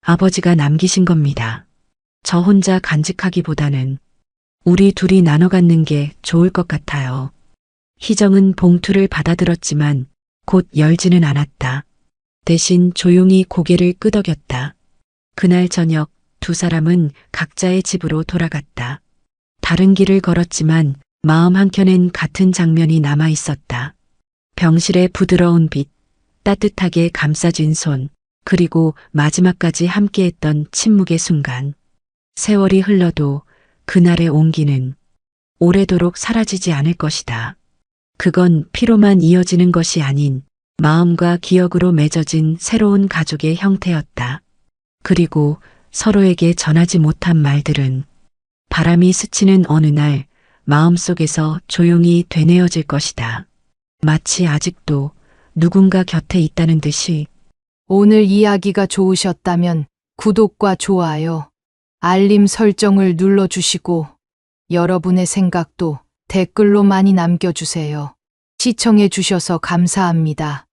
아버지가 남기신 겁니다. 저 혼자 간직하기보다는 우리 둘이 나눠 갖는 게 좋을 것 같아요. 희정은 봉투를 받아들었지만 곧 열지는 않았다. 대신 조용히 고개를 끄덕였다. 그날 저녁 두 사람은 각자의 집으로 돌아갔다. 다른 길을 걸었지만 마음 한켠엔 같은 장면이 남아 있었다. 병실의 부드러운 빛, 따뜻하게 감싸진 손, 그리고 마지막까지 함께했던 침묵의 순간. 세월이 흘러도 그날의 온기는 오래도록 사라지지 않을 것이다. 그건 피로만 이어지는 것이 아닌 마음과 기억으로 맺어진 새로운 가족의 형태였다. 그리고 서로에게 전하지 못한 말들은 바람이 스치는 어느 날 마음속에서 조용히 되뇌어질 것이다. 마치 아직도 누군가 곁에 있다는 듯이. 오늘 이야기가 좋으셨다면 구독과 좋아요, 알림 설정을 눌러주시고 여러분의 생각도 댓글로 많이 남겨주세요. 시청해 주셔서 감사합니다.